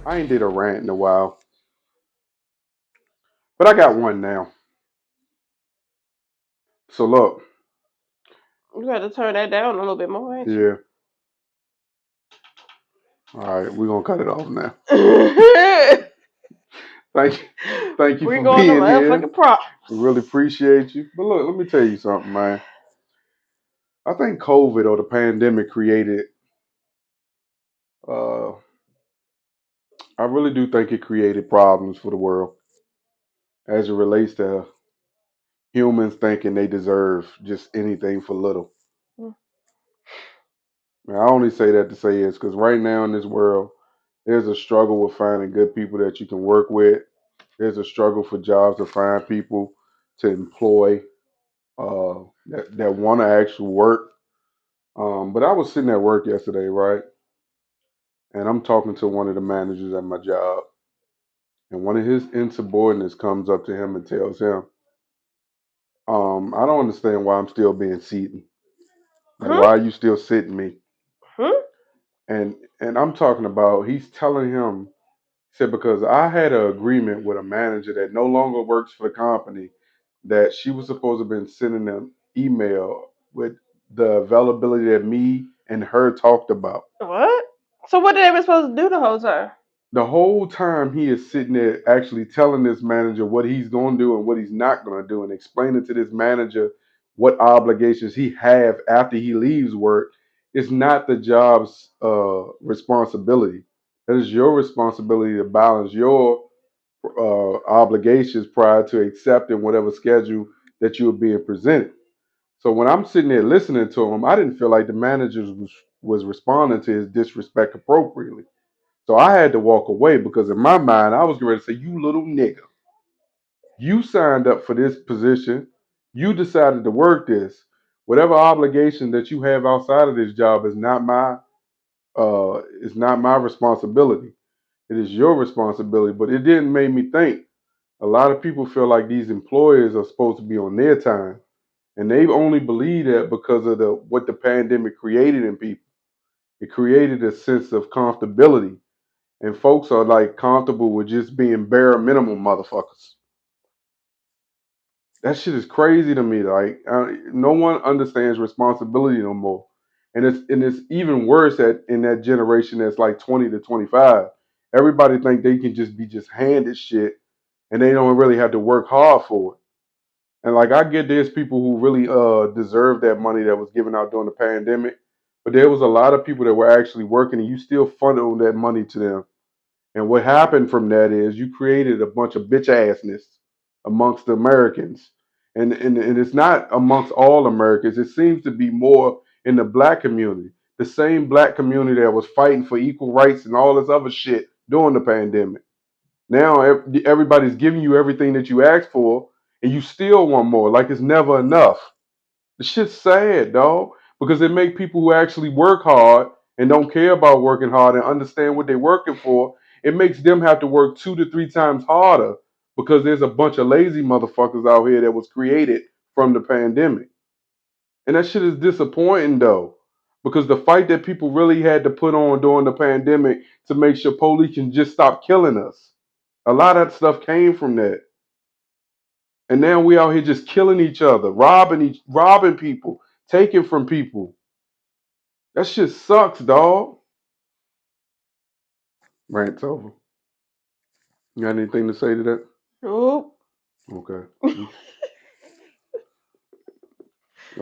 I ain't did a rant in a while, but I got one now. So look, You got to turn that down a little bit more, ain't yeah. All right, we're gonna cut it off now. you? Thank you, thank you We're for going to being here. motherfucking props. We really appreciate you. But look, let me tell you something, man. I think COVID or the pandemic created. Uh, I really do think it created problems for the world as it relates to humans thinking they deserve just anything for little. And I only say that to say is because right now in this world, there's a struggle with finding good people that you can work with. There's a struggle for jobs to find people to employ that want to actually work. But I was sitting at work yesterday, right? And I'm talking to one of the managers at my job. And one of his insubordinates comes up to him and tells him, I don't understand why I'm still being seated. Like, Huh? why are you still sitting me? Huh? And I'm talking about, he's telling him, he said, because I had an agreement with a manager that no longer works for the company that she was supposed to have been sending an email with the availability that me and her talked about. What? So what did they were supposed to do the whole time? The whole time he is sitting there actually telling this manager what he's going to do and what he's not going to do and explaining to this manager what obligations he have after he leaves work. It's not the job's responsibility. That is your responsibility to balance your obligations prior to accepting whatever schedule that you are being presented. So when I'm sitting there listening to him, I didn't feel like the manager was responding to his disrespect appropriately. So I had to walk away because in my mind, I was ready to say, "You little nigga, you signed up for this position. You decided to work this. Whatever obligation that you have outside of this job is not my responsibility. It is your responsibility." But it didn't make me think. A lot of people feel like these employers are supposed to be on their time, and they only believe that because of the what the pandemic created in people. It created a sense of comfortability, and folks are like comfortable with just being bare minimum motherfuckers. That shit is crazy to me. Like no one understands responsibility no more, and it's even worse at in that generation that's like 20 to 25. Everybody think they can just be just handed shit, and they don't really have to work hard for it. And like I get there's people who really deserve that money that was given out during the pandemic, but there was a lot of people that were actually working, and you still funneled that money to them. And what happened from that is you created a bunch of bitch assness amongst the Americans. And it's not amongst all Americans. It seems to be more in the black community. The same black community that was fighting for equal rights and all this other shit during the pandemic. Now everybody's giving you everything that you asked for, and you still want more. Like it's never enough. The shit's sad, dog, because it make people who actually work hard and don't care about working hard and understand what they're working for. It makes them have to work 2 to 3 times harder because there's a bunch of lazy motherfuckers out here that was created from the pandemic. And that shit is disappointing though, because the fight that people really had to put on during the pandemic to make sure police can just stop killing us. A lot of that stuff came from that. And now we out here just killing each other, robbing people, taking from people. That shit sucks, dog. Rant's over. You got anything to say to that? Nope. Okay. I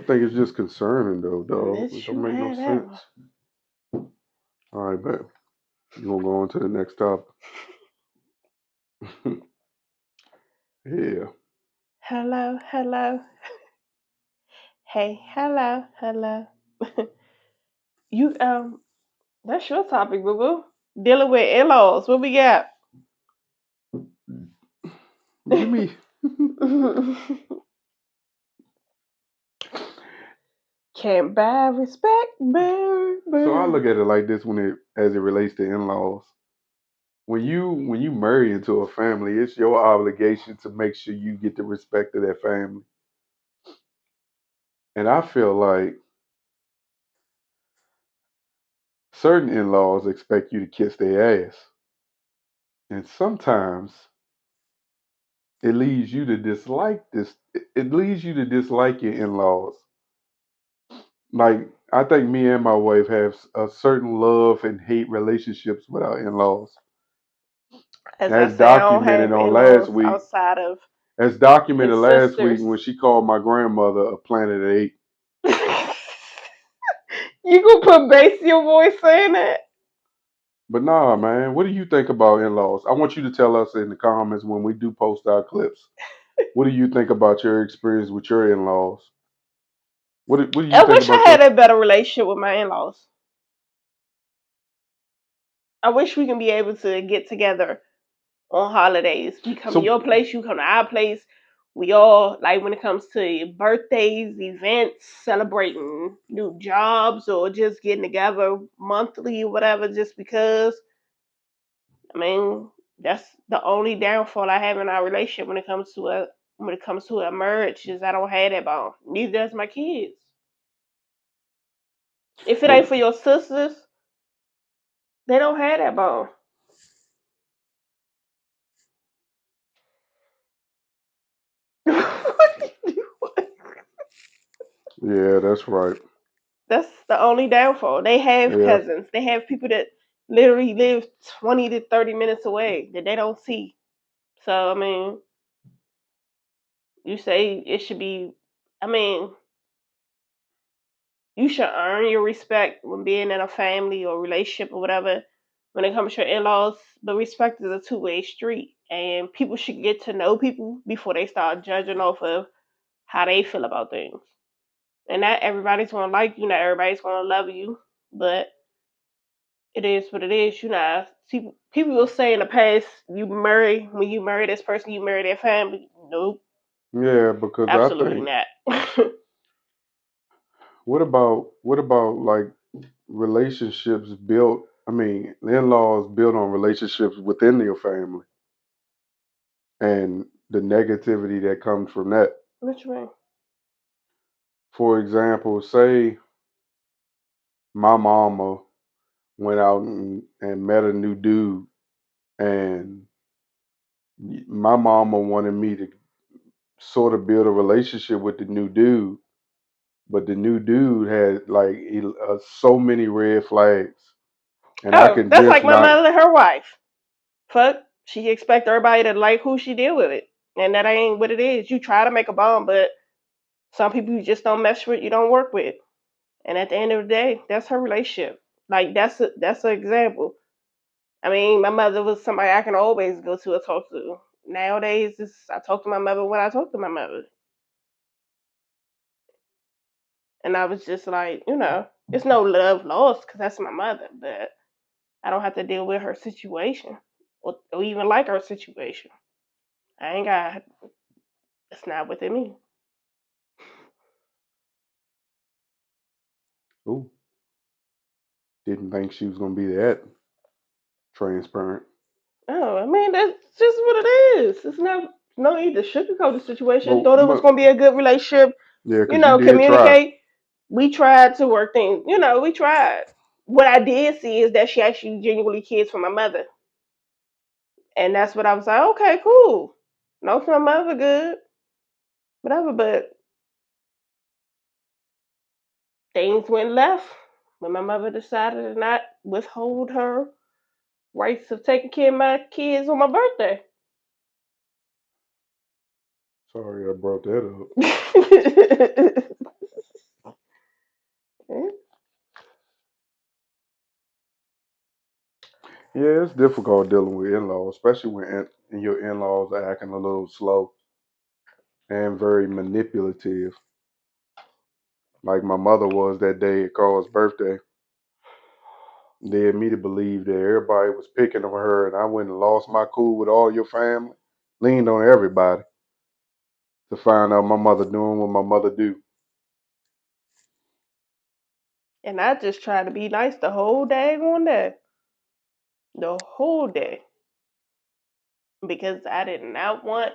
think it's just concerning though, dog. It Let don't you make no have that one. sense. All right, bet. You gonna go on to the next topic? Yeah. Hello, hello. Hey, hello, hello. you that's your topic, boo boo. Dealing with in-laws. What we got? Give me. Can't buy respect, So I baby. look at it like this when it as it relates to in-laws. When you marry into a family, it's your obligation to make sure you get the respect of that family. And I feel like certain in-laws expect you to kiss their ass. And sometimes it leads you to dislike this. It leads you to dislike your in-laws. Like I think me and my wife have a certain love and hate relationships with our in-laws. As I As say, I don't documented have on last in-laws week. outside of As documented his last week sisters. when she called my grandmother a planet of eight. You gonna put bass in your voice saying that? But nah, man, what do you think about in-laws? I want you to tell us in the comments when we do post our clips. What do you think about your experience with your in-laws? What do you I think wish about I had your? a better relationship with my in-laws. I wish we can be able to get together on holidays. We come to So your place, you come to our place. We all like when it comes to birthdays, events, celebrating new jobs, or just getting together monthly or whatever. Just because, I mean, that's the only downfall I have in our relationship when it comes to a marriage is I don't have that bond. Neither does my kids. If it ain't well, for your sisters, they don't have that bond. What you doing? yeah, that's right. That's the only downfall. They have Yeah, cousins. They have people that literally live 20 to 30 minutes away that they don't see. So, I mean, you say it should be, I mean, you should earn your respect when being in a family or relationship or whatever when it comes to your in laws. But respect is a two-way street. And people should get to know people before they start judging off of how they feel about things. And not everybody's going to like you, not everybody's going to love you. But it is what it is. You know, people will say in the past, when you marry this person, you marry their family. Nope, yeah, because I absolutely think not. what about like relationships built? I mean, the in-laws built on relationships within your family and the negativity that comes from that. Which way? For example, say my mama went out and met a new dude, and my mama wanted me to sort of build a relationship with the new dude, but the new dude had like so many red flags, and I Oh, could that's just like my not. mother and her wife. Fuck, she expect everybody to like who she deal with it, and that ain't what it is. You try to make a bond, but some people you just don't mess with, you don't work with, and at the end of the day, that's her relationship. Like that's an example. I mean, my mother was somebody I can always go to or talk to. Nowadays, I talk to my mother when I talk to my mother. And I was just like, it's no love lost because that's my mother, but I don't have to deal with her situation or even like her situation. I ain't got, it's not within me. Ooh, didn't think she was gonna be that transparent. Oh, I mean, that's just what it is. It's not, no need to sugarcoat the situation. Well, Thought it was going to be a good relationship, yeah, because you did try. communicate. We tried to work things, we tried. What I did see is that she actually genuinely cares for my mother. And that's what I was like, okay, cool. No, for my mother, good. Whatever, but things went left when my mother decided to not withhold her rights of taking care of my kids on my birthday. Sorry, I brought that up. Yeah, it's difficult dealing with in-laws, especially when your in-laws are acting a little slow and very manipulative, like my mother was that day at Carl's birthday. Led me to believe that everybody was picking on her, and I went and lost my cool with all your family. Leaned on everybody to find out my mother doing what my mother do. And I just tried to be nice the whole day on day. The whole day. Because I did not want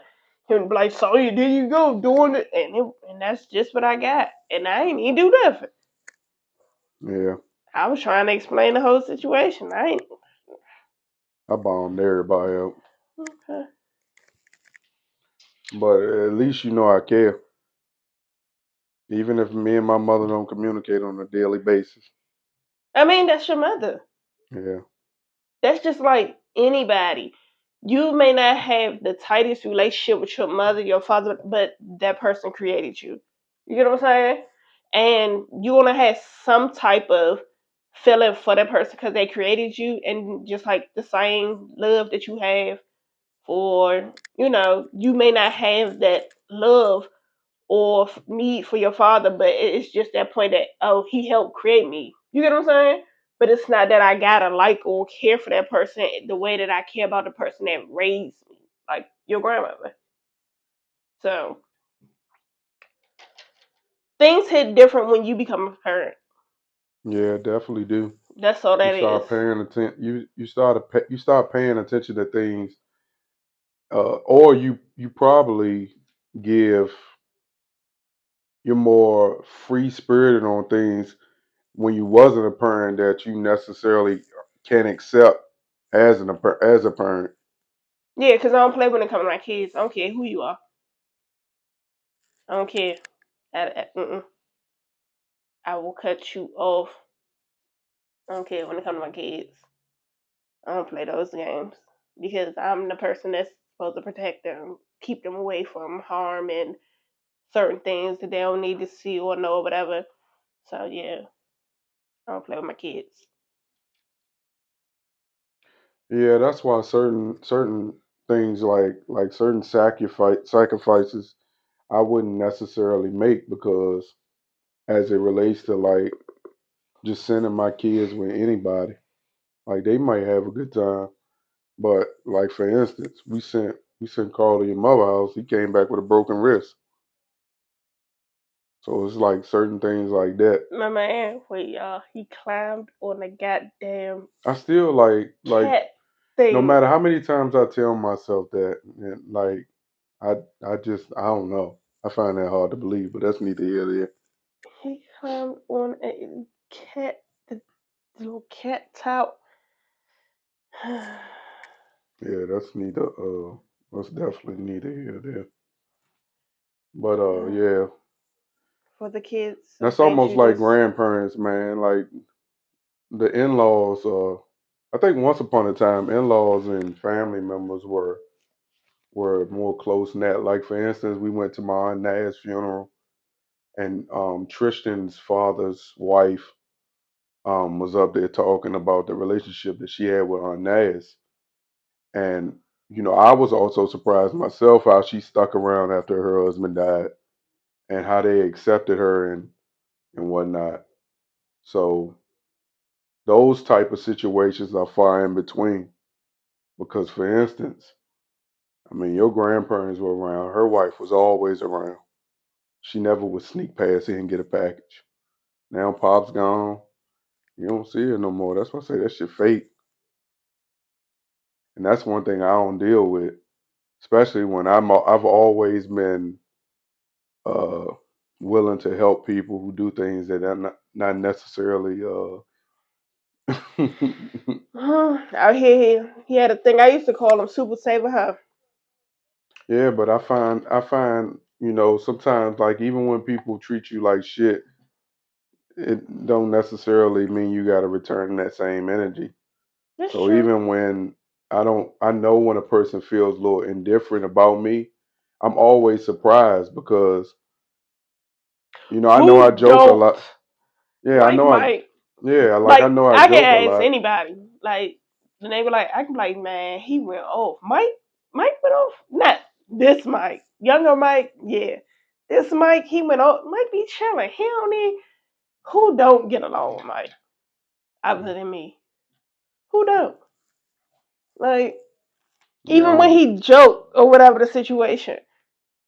him to be like, so there you go, doing it. And that's just what I got. And I ain't even do nothing. Yeah, I was trying to explain the whole situation. I ain't. I bombed everybody out. Okay. But at least you know I care. Even if me and my mother don't communicate on a daily basis. I mean, that's your mother. Yeah. That's just like anybody. You may not have the tightest relationship with your mother, your father, but that person created you. You get what I'm saying? And you want to have some type of feeling for that person because they created you, and just like the same love that you have for, you may not have that love or need for your father, but it's just that point that, oh, he helped create me. You get what I'm saying? But it's not that I gotta like or care for that person the way that I care about the person that raised me, like your grandmother. So things hit different when you become a parent. Yeah, definitely do. That's all You that is. start paying attention. You start paying attention to things, or you probably give you're more free spirited on things when you wasn't a parent that you necessarily can accept as a parent. Yeah, because I don't play when it comes to my kids. I don't care who you are. I don't care. I will cut you off. I don't care when it comes to my kids. I don't play those games because I'm the person that's supposed to protect them, keep them away from harm and certain things that they don't need to see or know or whatever. So yeah, I don't play with my kids. Yeah, that's why certain things like certain sacrifices I wouldn't necessarily make because as it relates to like just sending my kids with anybody, like they might have a good time, but like for instance, we sent Carl to your mother house. He came back with a broken wrist. So it's like certain things like that. My man, wait y'all, he climbed on the goddamn I still like cat no thing. matter how many times I tell myself that, and like I don't know. I find that hard to believe, but that's neither here nor there. He climbed on a cat, the little cat top. Yeah, that's definitely neither here nor there. But Uh, yeah, for the kids, some that's things almost you like just. grandparents, man. Like the in-laws. I think once upon a time, in-laws and family members were more close knit. Like for instance, we went to my aunt Na's funeral, and Tristan's father's wife was up there talking about the relationship that she had with Aunt Naz. And, I was also surprised myself how she stuck around after her husband died and how they accepted her and whatnot. So those type of situations are far in between. Because for instance, I mean your grandparents were around, her wife was always around. She never would sneak past here and get a package. Now Pop's gone. You don't see her no more. That's why I say that's your fate. And that's one thing I don't deal with. Especially when I've always been uh, willing to help people who do things that are not necessarily. Out here, he had a thing. I used to call him Super Saver Her. Yeah, but I find sometimes like even when people treat you like shit, it don't necessarily mean you got to return that same energy. That's So true. even when I know when a person feels a little indifferent about me, I'm always surprised because I know I Who joke a don't lot. Yeah, I like know Mike? I Like know I I can joke a ask lot. anybody. Like the neighbor, like I can be like, man, he went off. Mike went off. Not this Mike, younger Mike. Yeah, this Mike, he went off. Mike be chilling. He don't need. Who don't get along with Mike other than me? Who don't? Like Yeah, even when he joke or whatever the situation,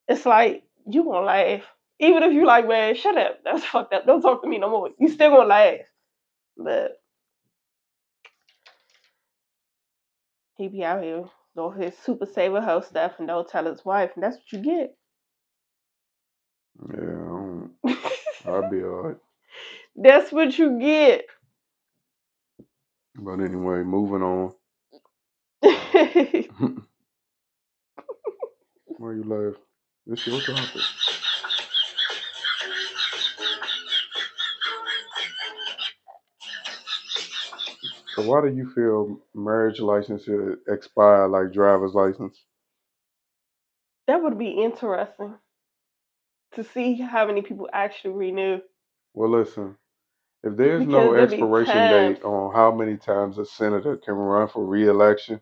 it's like you gonna laugh. Even if you like, man, shut up. That's fucked up. Don't talk to me no more. You still gonna laugh. But he be out here doing his super saver hoe stuff and don't tell his wife, and that's what you get. yeah, I'll be alright. That's what you get. But anyway, moving on. Why you laugh? It's your topic. So why do you feel marriage license should expire like driver's license? That would be interesting to see how many people actually renew. Well, listen, if there's no Because there be expiration times. date on how many times a senator can run for re-election,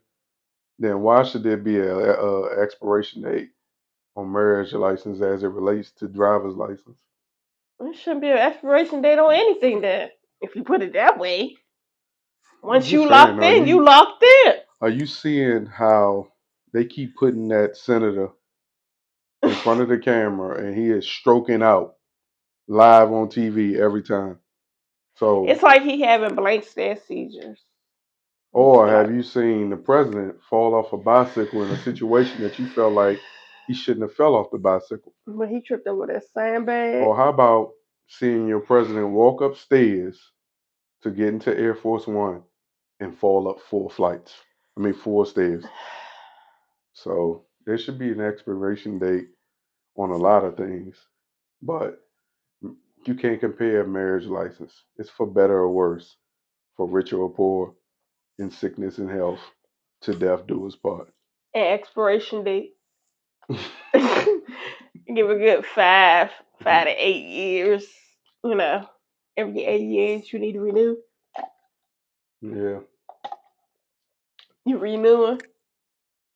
then why should there be a expiration date on marriage license as it relates to driver's license? There shouldn't be an expiration date on anything then. If you put it that way. I'm Once just you saying, locked in, you locked in. are you seeing how they keep putting that senator in front of the camera and he is stroking out live on TV every time? So, It's like he having blank stare seizures. It's or have like, you seen the president fall off a bicycle in a situation that you felt like he shouldn't have fell off the bicycle? but he tripped over that sandbag. Or how about seeing your president walk upstairs to get into Air Force One and fall up four stairs? So there should be an expiration date on a lot of things, but you can't compare a marriage license. It's for better or worse, for richer or poor, in sickness and health, to death do us part. And expiration date. Give a good 5 to 8 years. You know, every 8 years you need to renew. Yeah. You renewing?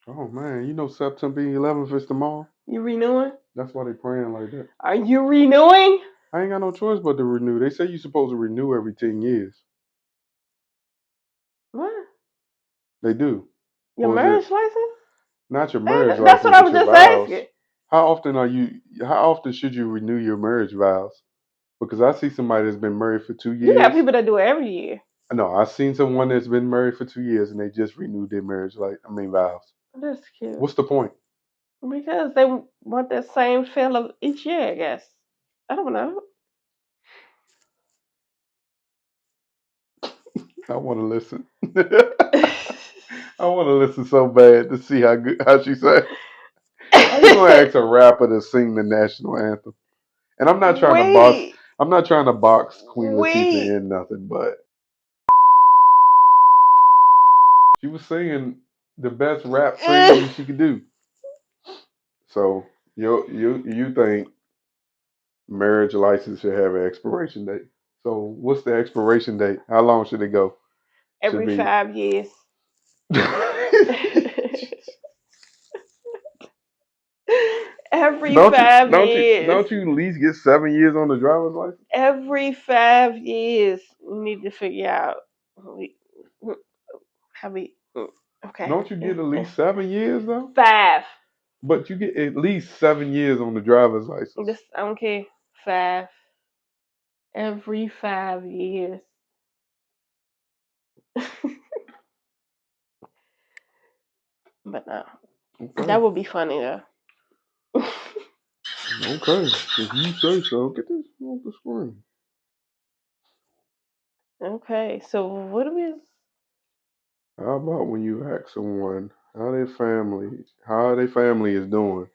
Oh man, you know September 11th is tomorrow. You renewing? That's why they praying like that. Are you renewing? I ain't got no choice but to renew. They say you're supposed to renew every 10 years. What? They do. Your Or is it marriage license? not your marriage That's what license, I but was your just vows? asking. How often should you renew your marriage vows? Because I see somebody that's been married for 2 You got years. people that do it every year. No, I've seen someone that's been married for 2 years and they just renewed their marriage vows. That's cute. What's the point? Because they want that same feel of each year, I guess. I don't know. I want to listen. I want to listen so bad to see how she said. How you gonna ask a rapper to sing the national anthem? And I'm not trying to box. Wait, I'm not trying to box Queen Latifah wait. in nothing, but she was singing the best rap singing she could do. So you think marriage license should have an expiration date? So what's the expiration date? How long should it go? Should Every be. 5 years. Every don't you 5 years. don't you at least get 7 years on the driver's license? Every 5 years. We need to figure out how we. Okay. Don't you get at least 7 years though? 5. But you get at least 7 years on the driver's license. Just I don't care. 5. Every 5 years. But no, Okay. that would be funny though. Okay. If you say so, get this off the screen. Okay, so what do we? How about when you ask someone how their family is doing,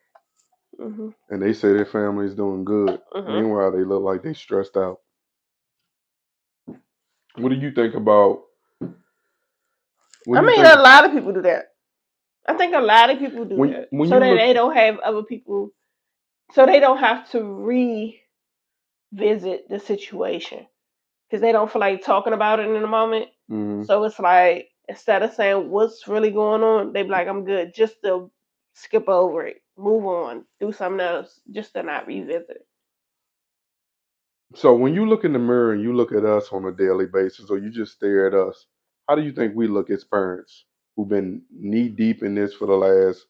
Hmm. and they say their family is doing good. Hmm. Meanwhile, they look like they stressed out. What do you think about? What I do you mean, think a lot of people do that. I think a lot of people do that, when so you that look? they don't have other people, so they don't have to revisit the situation because they don't feel like talking about it in the moment. Mhm. So it's like instead of saying what's really going on, they be like, "I'm good," just to skip over it, move on, do something else, just to not revisit it. So when you look in the mirror and you look at us on a daily basis, or you just stare at us, how do you think we look as parents who've been knee deep in this for the last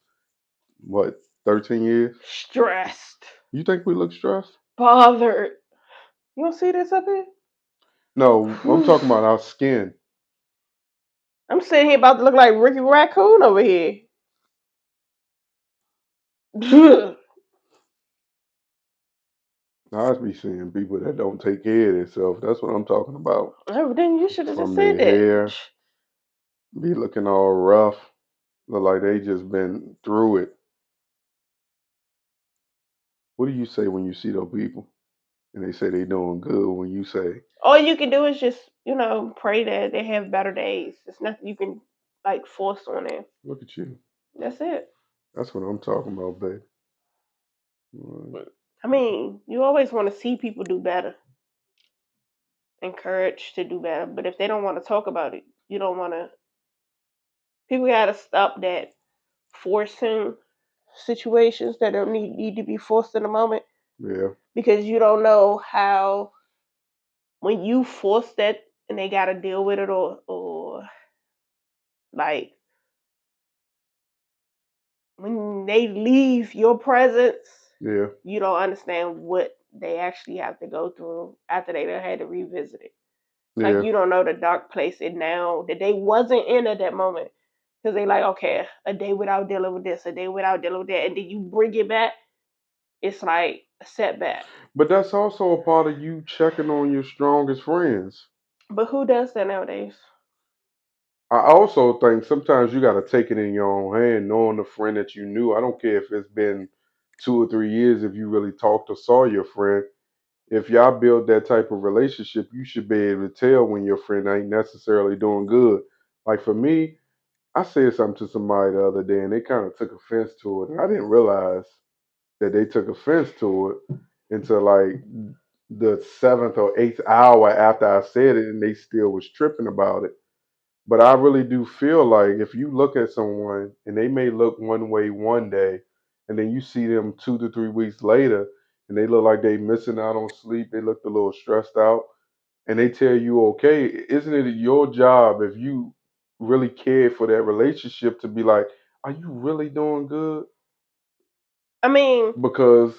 what 13 years? Stressed, You think we look stressed? bothered. You don't see this up here? No, I'm talking about our skin. I'm sitting here about to look like Ricky Raccoon over here. I be seeing people that don't take care of themselves. That's what I'm talking about. Oh, then you should have just From said their that. hair, be looking all rough. Look like they just been through it. What do you say when you see those people and they say they doing good? When you say, All you can do is just, pray that they have better days. There's nothing you can like force on them. "Look at you," That's it. that's what I'm talking about, babe. Right. I mean, you always want to see people do better, encouraged to do better. But if they don't want to talk about it, you don't want to. People got to stop that forcing situations that don't need to be forced in the moment, Yeah, because you don't know how, when you force that and they got to deal with it, or like when they leave your presence, yeah, you don't understand what they actually have to go through after they done had to revisit it. Like, yeah. you don't know the dark place it now that they wasn't in at that moment, because they like, okay, a day without dealing with this, a day without dealing with that, and then you bring it back. It's like a setback. But that's also a part of you checking on your strongest friends. But who does that nowadays? I also think sometimes you got to take it in your own hand, knowing the friend that you knew. I don't care if it's been 2 or 3 years, if you really talked or saw your friend. If y'all build that type of relationship, you should be able to tell when your friend ain't necessarily doing good. Like for me, I said something to somebody the other day and they kind of took offense to it. And I didn't realize that they took offense to it until like the seventh or eighth hour after I said it and they still was tripping about it. But I really do feel like if you look at someone and they may look one way one day, and then you see them 2 to 3 weeks later, and they look like they missing out on sleep, they look a little stressed out, and they tell you, okay, isn't it your job if you really care for that relationship to be like, are you really doing good? I mean, Because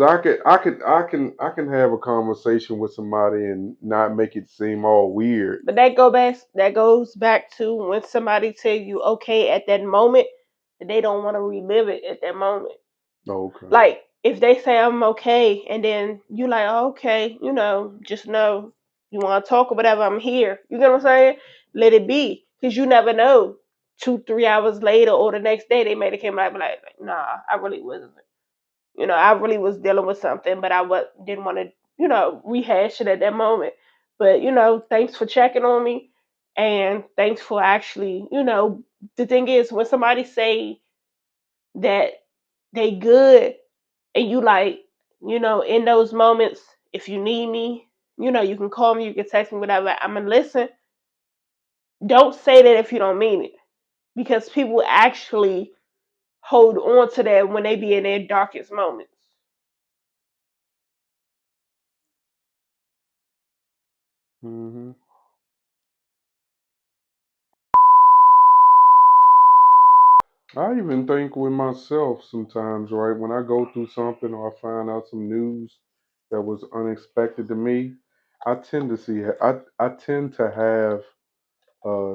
I can have a conversation with somebody and not make it seem all weird. but that goes back to when somebody tell you okay at that moment, and they don't want to relive it at that moment. Okay. Like, if they say I'm okay, and then you like, oh, okay, just know you want to talk or whatever, I'm here. You get what I'm saying? Let it be, because you never know. 2, 3 hours later or the next day, they may have came back like, nah, I really wasn't. I really was dealing with something, but didn't want to, rehash it at that moment. But thanks for checking on me, and thanks for actually, the thing is, when somebody say that they good, and you like, in those moments, if you need me, you can call me, you can text me, whatever. I'm gonna listen. Don't say that if you don't mean it, because people actually hold on to that when they be in their darkest moments. Hmm. I even think with myself sometimes, right? When I go through something or I find out some news that was unexpected to me, I tend to have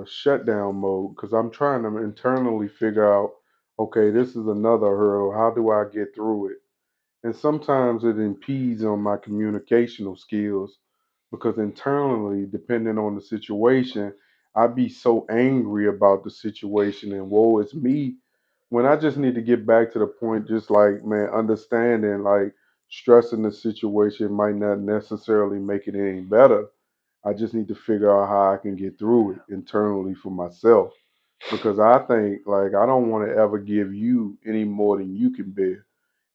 shutdown mode because I'm trying to internally figure out, okay, this is another hurdle. How do I get through it? And sometimes it impedes on my communicational skills because internally, depending on the situation, I be so angry about the situation and woe is me when I just need to get back to the point, just like, man, understanding like stressing the situation might not necessarily make it any better. I just need to figure out how I can get through it internally for myself because I think like I don't want to ever give you any more than you can bear.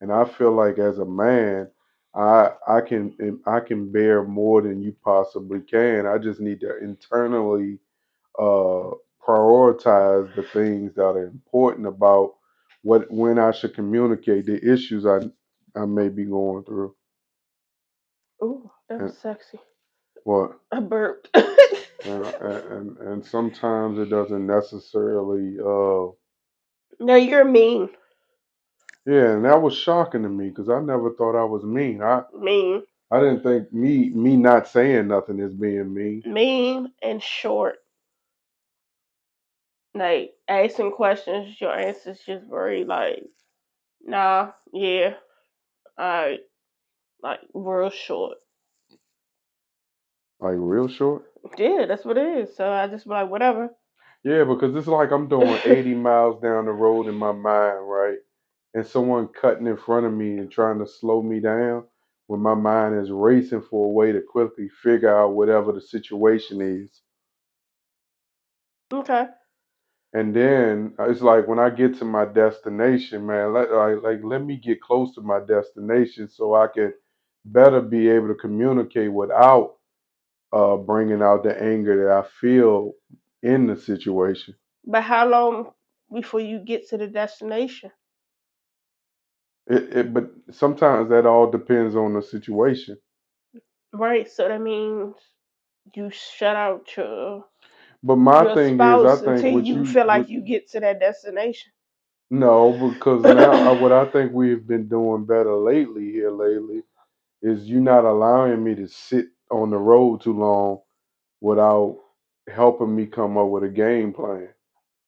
And I feel like as a man, I can bear more than you possibly can. I just need to internally uh, prioritize the things that are important about what when I should communicate the issues I may be going through. Ooh, that was And sexy. what I burped. and sometimes it doesn't necessarily No, you're mean. yeah, and that was shocking to me because I never thought I was mean. Mean. I didn't think me not saying nothing is being mean. Mean and short. Like, asking questions, your answers just very like, nah, yeah, alright. Like, real short. Like real short. Yeah, that's what it is. So I just be like, whatever. Yeah, because it's like I'm doing 80 miles down the road in my mind, right? And someone cutting in front of me and trying to slow me down when my mind is racing for a way to quickly figure out whatever the situation is. Okay. And then it's like when I get to my destination, man, let me get close to my destination so I can better be able to communicate without bringing out the anger that I feel in the situation. But how long before you get to the destination? But sometimes that all depends on the situation. Right. So that means you shut out But my your thing is, I spouse think until what you you feel what like you get to that destination. no, because now what I think we've been doing better lately is you not allowing me to sit on the road too long without helping me come up with a game plan,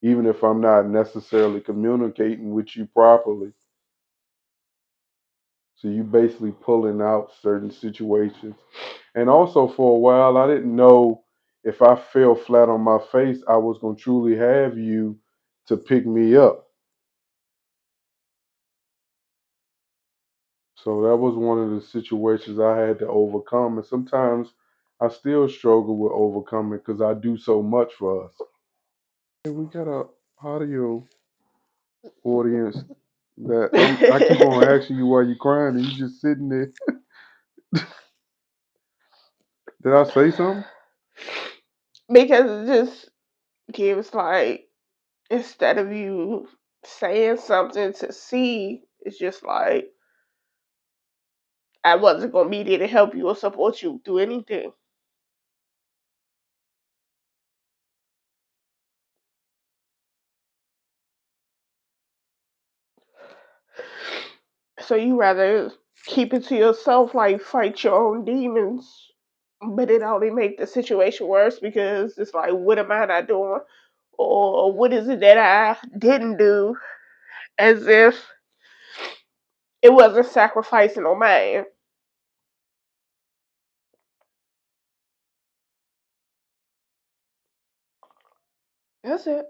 even if I'm not necessarily communicating with you properly. So you basically pulling out certain situations. And also for a while, I didn't know if I fell flat on my face, I was going to truly have you to pick me up. So that was one of the situations I had to overcome. And sometimes I still struggle with overcoming because I do so much for us. Hey, we got a audio audience that I keep on asking you why you crying and you just sitting there. Did I say something? Because it just gives like, instead of you saying something to see, it's just like I wasn't gonna be there to help you or support you do anything. So you rather keep it to yourself, like fight your own demons, but it only make the situation worse because it's like, what am I not doing, or what is it that I didn't do, as if it wasn't sacrificing on my end. That's it.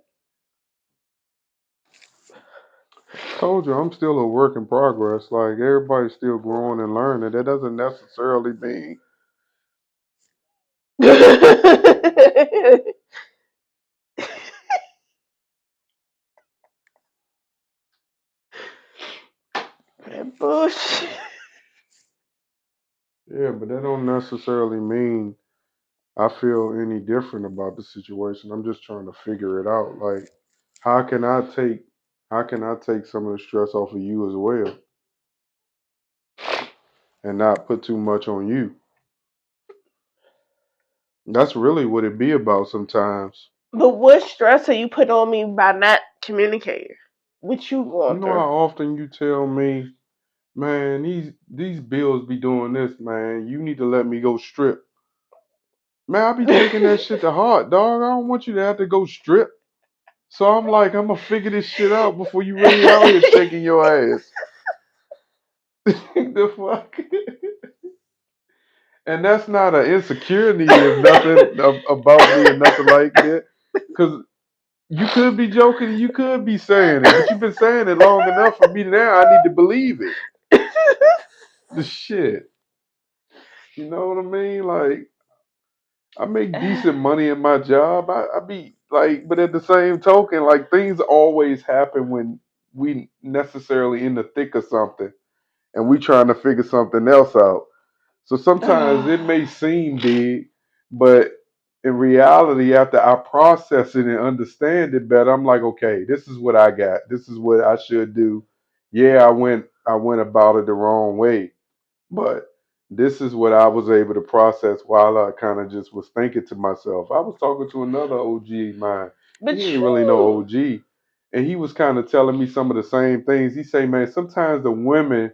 Told you I'm still a work in progress. Like everybody's still growing and learning. That doesn't necessarily mean That bullshit. yeah, but that don't necessarily mean I feel any different about the situation. I'm just trying to figure it out. Like how can I take how can I take some of the stress off of you as well and not put too much on you? That's really what it be about sometimes. But what stress are you putting on me by not communicating? What you You going know through? how often you tell me, man, these bills be doing this, man. You need to let me go strip. Man, I be taking that shit to heart, dog. I don't want you to have to go strip. So I'm like, I'm gonna figure this shit out before you really out here shaking your ass. The fuck? And that's not an insecurity or nothing about me or nothing like that. Cause you could be joking and you could be saying it, but you've been saying it long enough for me now. I need to believe it. The shit. You know what I mean? Like I make decent money in my job. I be like, but at the same token, like things always happen when we necessarily in the thick of something and we trying to figure something else out. So sometimes it may seem big, but in reality, after I process it and understand it better, I'm like, okay, this is what I got. This is what I should do. Yeah, I went about it the wrong way, but this is what I was able to process while I kind of just was thinking to myself. I was talking to another OG of mine. But He ain't really no you, OG. And he was kind of telling me some of the same things. He say, man, sometimes the women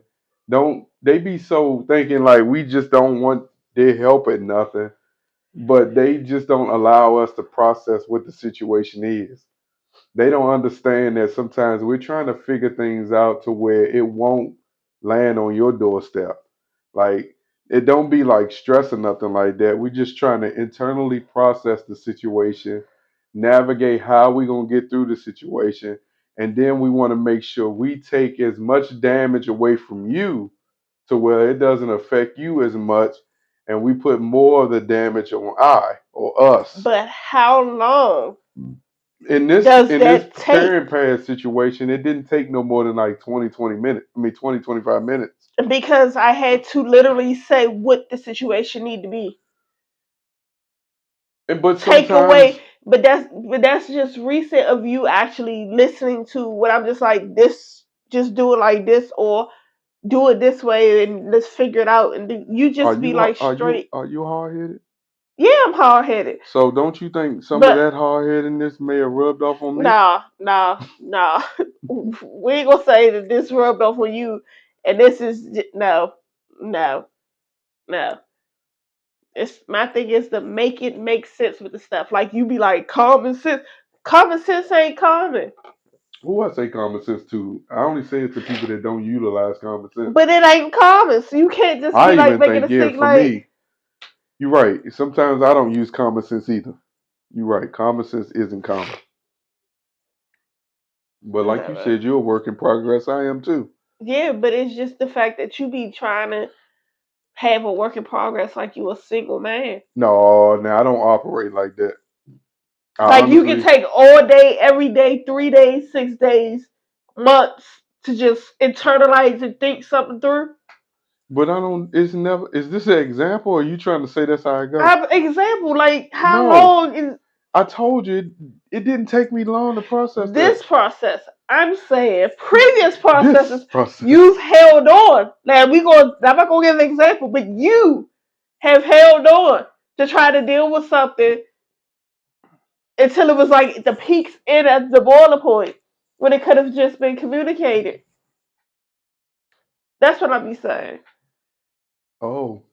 don't they be so thinking like we just don't want their help at nothing, but they just don't allow us to process what the situation is. They don't understand that sometimes we're trying to figure things out to where it won't land on your doorstep. Like it don't be like stress or nothing like that. We're just trying to internally process the situation navigate how we're going to get through the situation. And then we want to make sure we take as much damage away from you to where it doesn't affect you as much. And we put more of the damage on I or us. But how long In does this that take? parent pass situation, it didn't take no more than like 20 minutes. I mean 20-25 minutes. Because I had to literally say what the situation need to be. But Take sometimes, away, but that's just recent of you actually listening to what I'm just like this, just do it like this or do it this way and let's figure it out and you are just be you like are you straight. are you hard headed? Yeah, I'm hard headed, So don't you think some of but that hard headedness may have rubbed off on me? nah. We ain't gonna say that this rubbed off on you, and this is no, no, no. It's my thing is to make it make sense with the stuff. Like you be like common sense. Common sense ain't common. Who I say common sense to? I only say it to people that don't utilize common sense. But it ain't common, so you can't just be I like even making think, it yeah, seem for like me, you're right. Sometimes I don't use common sense either. You're right. Common sense isn't common. But like you whatever. said, you're a work in progress. I am too. Yeah, but it's just the fact that you be trying to have a work in progress like you a single man. No, now I don't operate like that. I Like you can honestly, take all day, every day, 3 days, 6 days, months to just internalize and think something through. but I don't. It's never. Is this an example, or are you trying to say that's how I I go? have an example, like how No, long is I told you it didn't take me long to process that. this process? I'm saying previous This processes process. you've held on. Now I'm not gonna give an example, but you have held on to try to deal with something until it was like the peaks in at the boiler point when it could have just been communicated. That's what I be saying. Oh,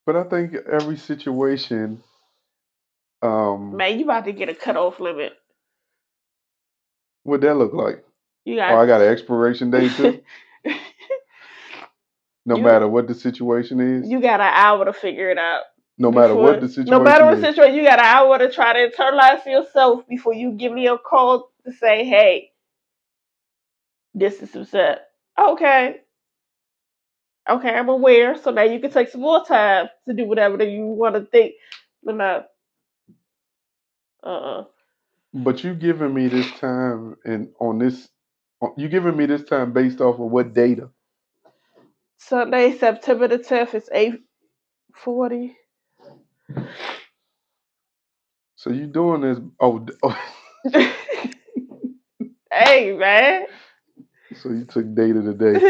but I think every situation. Man, you about to get a cutoff limit. What that look like? You Oh, got I got an expiration date too. No you matter what the situation is. you got an hour to figure it out No matter what before. the No matter situation what is. situation, you got an hour to try to internalize yourself before you give me a call to say, "Hey, this is what's up." Okay, okay, I'm aware. So now you can take some more time to do whatever that you want to think. But no, uh, But you giving me this time and on this, you giving me this time based off of what data? Sunday, September the 10th is 8:40. So you doing this? Oh, oh Hey man. so you took data today.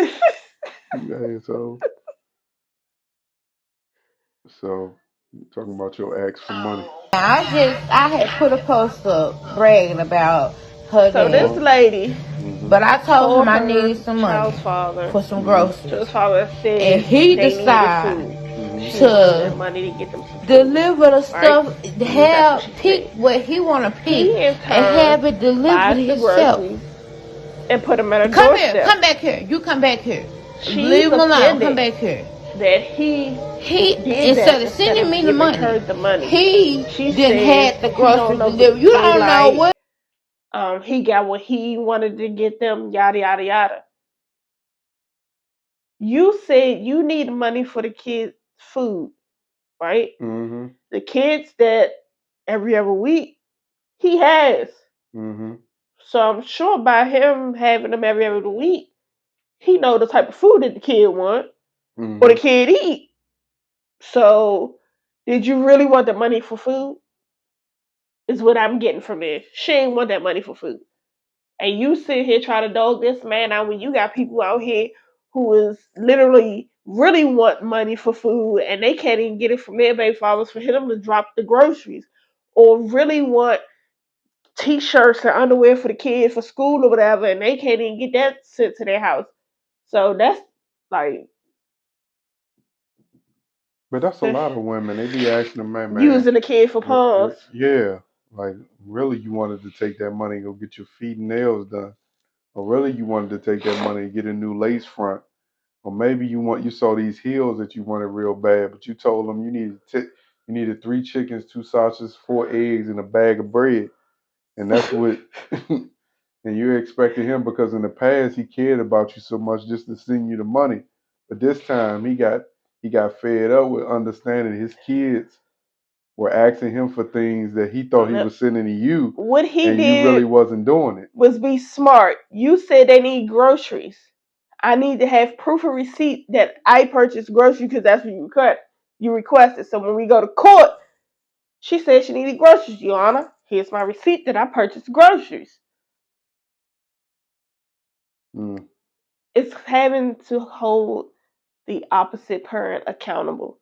You asshole. So you talking about your ask for money? I had put a post up bragging about her So this dad, Uh-huh. lady Mhm. but I told him called I her needed some money child's father. for some Mhm. Child's groceries, father and said he they needed decided food. Mhm. She wanted that to money to get them some food. deliver the Right? stuff, Mhm. That's what have she pick said. what he want to pick, He in and turn have it delivered buys the himself. groceries and put them at her Come here, doorstep. come back here. You come back here. She's Leave him alone. Come offended back here. that he He did instead that of instead sending of me the giving money, her the money. he She didn't says had the he don't groceries know the delivered. You don't know daylight. what. He got what he wanted to get them. Yada yada yada. You said you need money for the kids' food, right? Mhm. The kids that every other week he has. Mhm. So I'm sure by him having them every other week, he know the type of food that the kid want or the Mhm. kid eat. So did you really want the money for food? Is what I'm getting from this. She ain't want that money for food. And you sit here trying to dog this man out when you got people out here who is literally really want money for food and they can't even get it from their baby fathers for him to drop the groceries, or really want t-shirts and underwear for the kids for school or whatever and they can't even get that sent to their house. So that's like But that's a lot of women. They be asking them, man, using the kid for pawns. yeah, like really, you wanted to take that money and go get your feet and nails done, or really you wanted to take that money and get a new lace front, or maybe you saw these heels that you wanted real bad, but you told them you needed You needed 3 chickens, 2 sausages, 4 eggs, and a bag of bread, and that's what. And you expected him because in the past he cared about you so much just to send you the money, but this time he got fed up with understanding his kids were asking him for things that he thought he No. was sending to you, What he and you really did wasn't doing it. was be smart. You said they need groceries. I need to have proof of receipt that I purchased groceries because that's what you requested. So when we go to court, she said she needed groceries, Your Honor. Here's my receipt that I purchased groceries. Mm, It's having to hold the opposite parent accountable.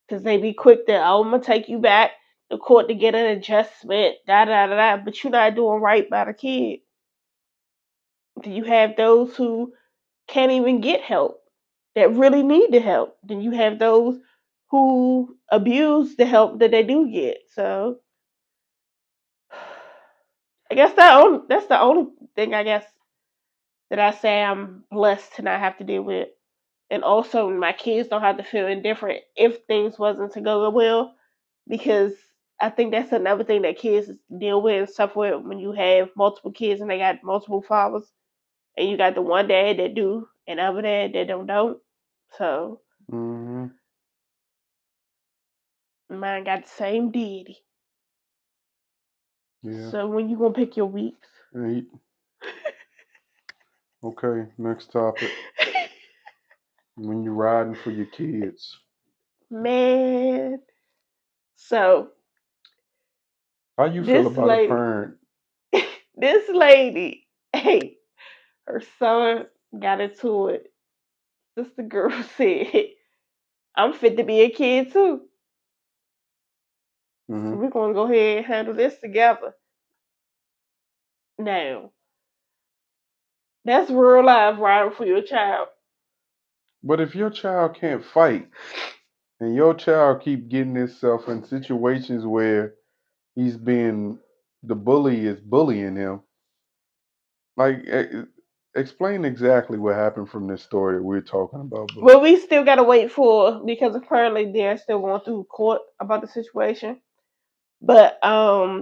Because they be quick to, oh, I'm going to take you back to court to get an adjustment, da da da da. But you're not doing right by the kid. Do you have those who can't even get help that really need the help? Then you have those who abuse the help that they do get. So I guess that's the only thing I guess that I say I'm blessed to not have to deal with. And also my kids don't have to feel indifferent if things wasn't to go well, because I think that's another thing that kids deal with and suffer with when you have multiple kids and they got multiple fathers, and you got the one dad that do and other dad that don't. So hmm mine got the same deity. Yeah. So when you gonna pick your weeks? Okay, next topic. When you're riding for your kids, Man. So how you feel this about a lady, parent? this lady, hey, her son got into it. Sister girl said, I'm fit to be a kid too. So Hmm we're gonna go ahead and handle this together. Now, that's real life riding for your child. But if your child can't fight, and your child keep getting himself in situations where he's being the bully is bullying him, like explain exactly what happened from this story that we're talking about, boo. Well, we still gotta wait for, because apparently they're still going through court about the situation. But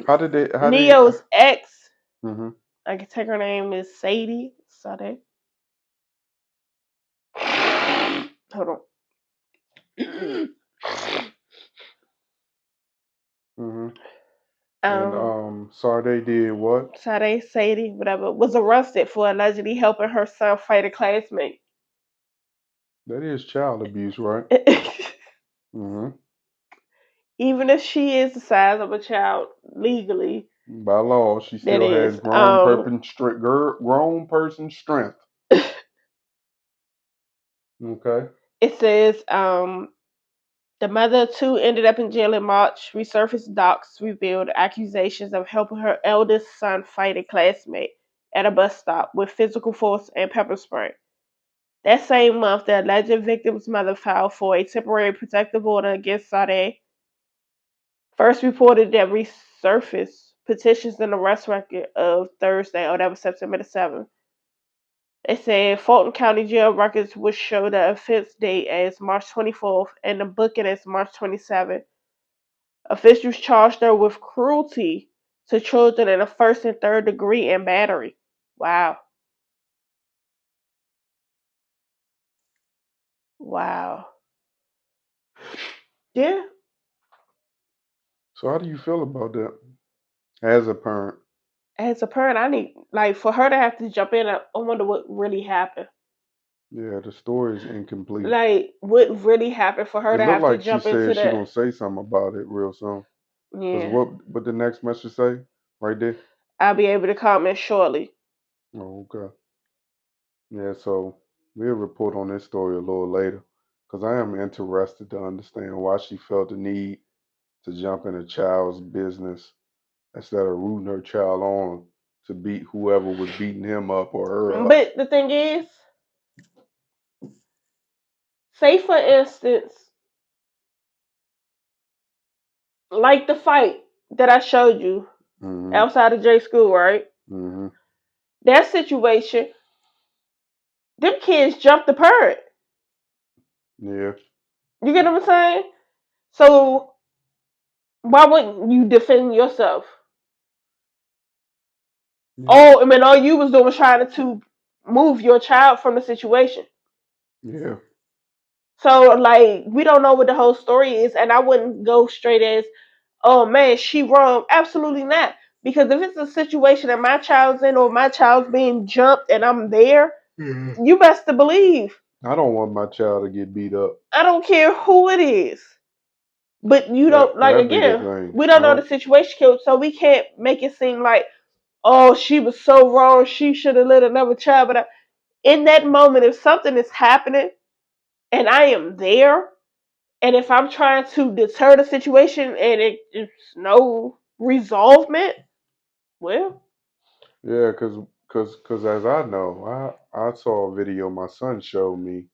How did they? How they? Neo's ex, Hmm I can take her name is Sadie. Sade. Hold on. hmm And um Sade did what? Sade, Sadie, whatever, was arrested for allegedly helping her son fight a classmate. That is child abuse, right? hmm Even if she is the size of a child legally, By law, she that still has is. grown person strength. Okay. It says the mother of two ended up in jail in March. Resurfaced docs revealed accusations of helping her eldest son fight a classmate at a bus stop with physical force and pepper spray. That same month, the alleged victim's mother filed for a temporary protective order against Sade. First reported that resurfaced petitions in the arrest record of Thursday, that was September the 7th. They said Fulton County Jail records would show the offense date as March 24th and the booking as March 27th. Officials charged her with cruelty to children in the first and third degree and battery. Wow. Wow. Yeah. So how do you feel about that as a parent? As a parent, I need, like, for her to have to jump in. I wonder what really happened. Yeah, the story is incomplete. Like, what really happened for her It to looked have to like she jump into said she that? gonna say something about it real soon. Cause Yeah. what the next message say right there? I'll be able to comment shortly. Oh, okay. Yeah, so we'll report on this story a little later. Cause I am interested to understand why she felt the need to jump in a child's business instead of rooting her child on to beat whoever was beating him up or her up. But the thing is, say for instance, like the fight that I showed you hmm outside of J school, right? hmm That situation, them kids jumped the parent. Yeah. You get what I'm saying? So Why wouldn't you defend yourself? Yeah. Oh, I mean, all you was doing was trying to move your child from the situation. Yeah. So, like, we don't know what the whole story is, and I wouldn't go straight as, oh man, she wrong. Absolutely not. Because if it's a situation that my child's in or my child's being jumped and I'm there, you best to believe. I don't want my child to get beat up. I don't care who it is. But you don't, like, That be the again, thing. we I don't know the don't. situation, so we can't make it seem like, oh, she was so wrong. She should have let another child. But in that moment, if something is happening and I am there, and if I'm trying to deter the situation and it's no resolvement, well, Yeah, cause as I know, I saw a video my son showed me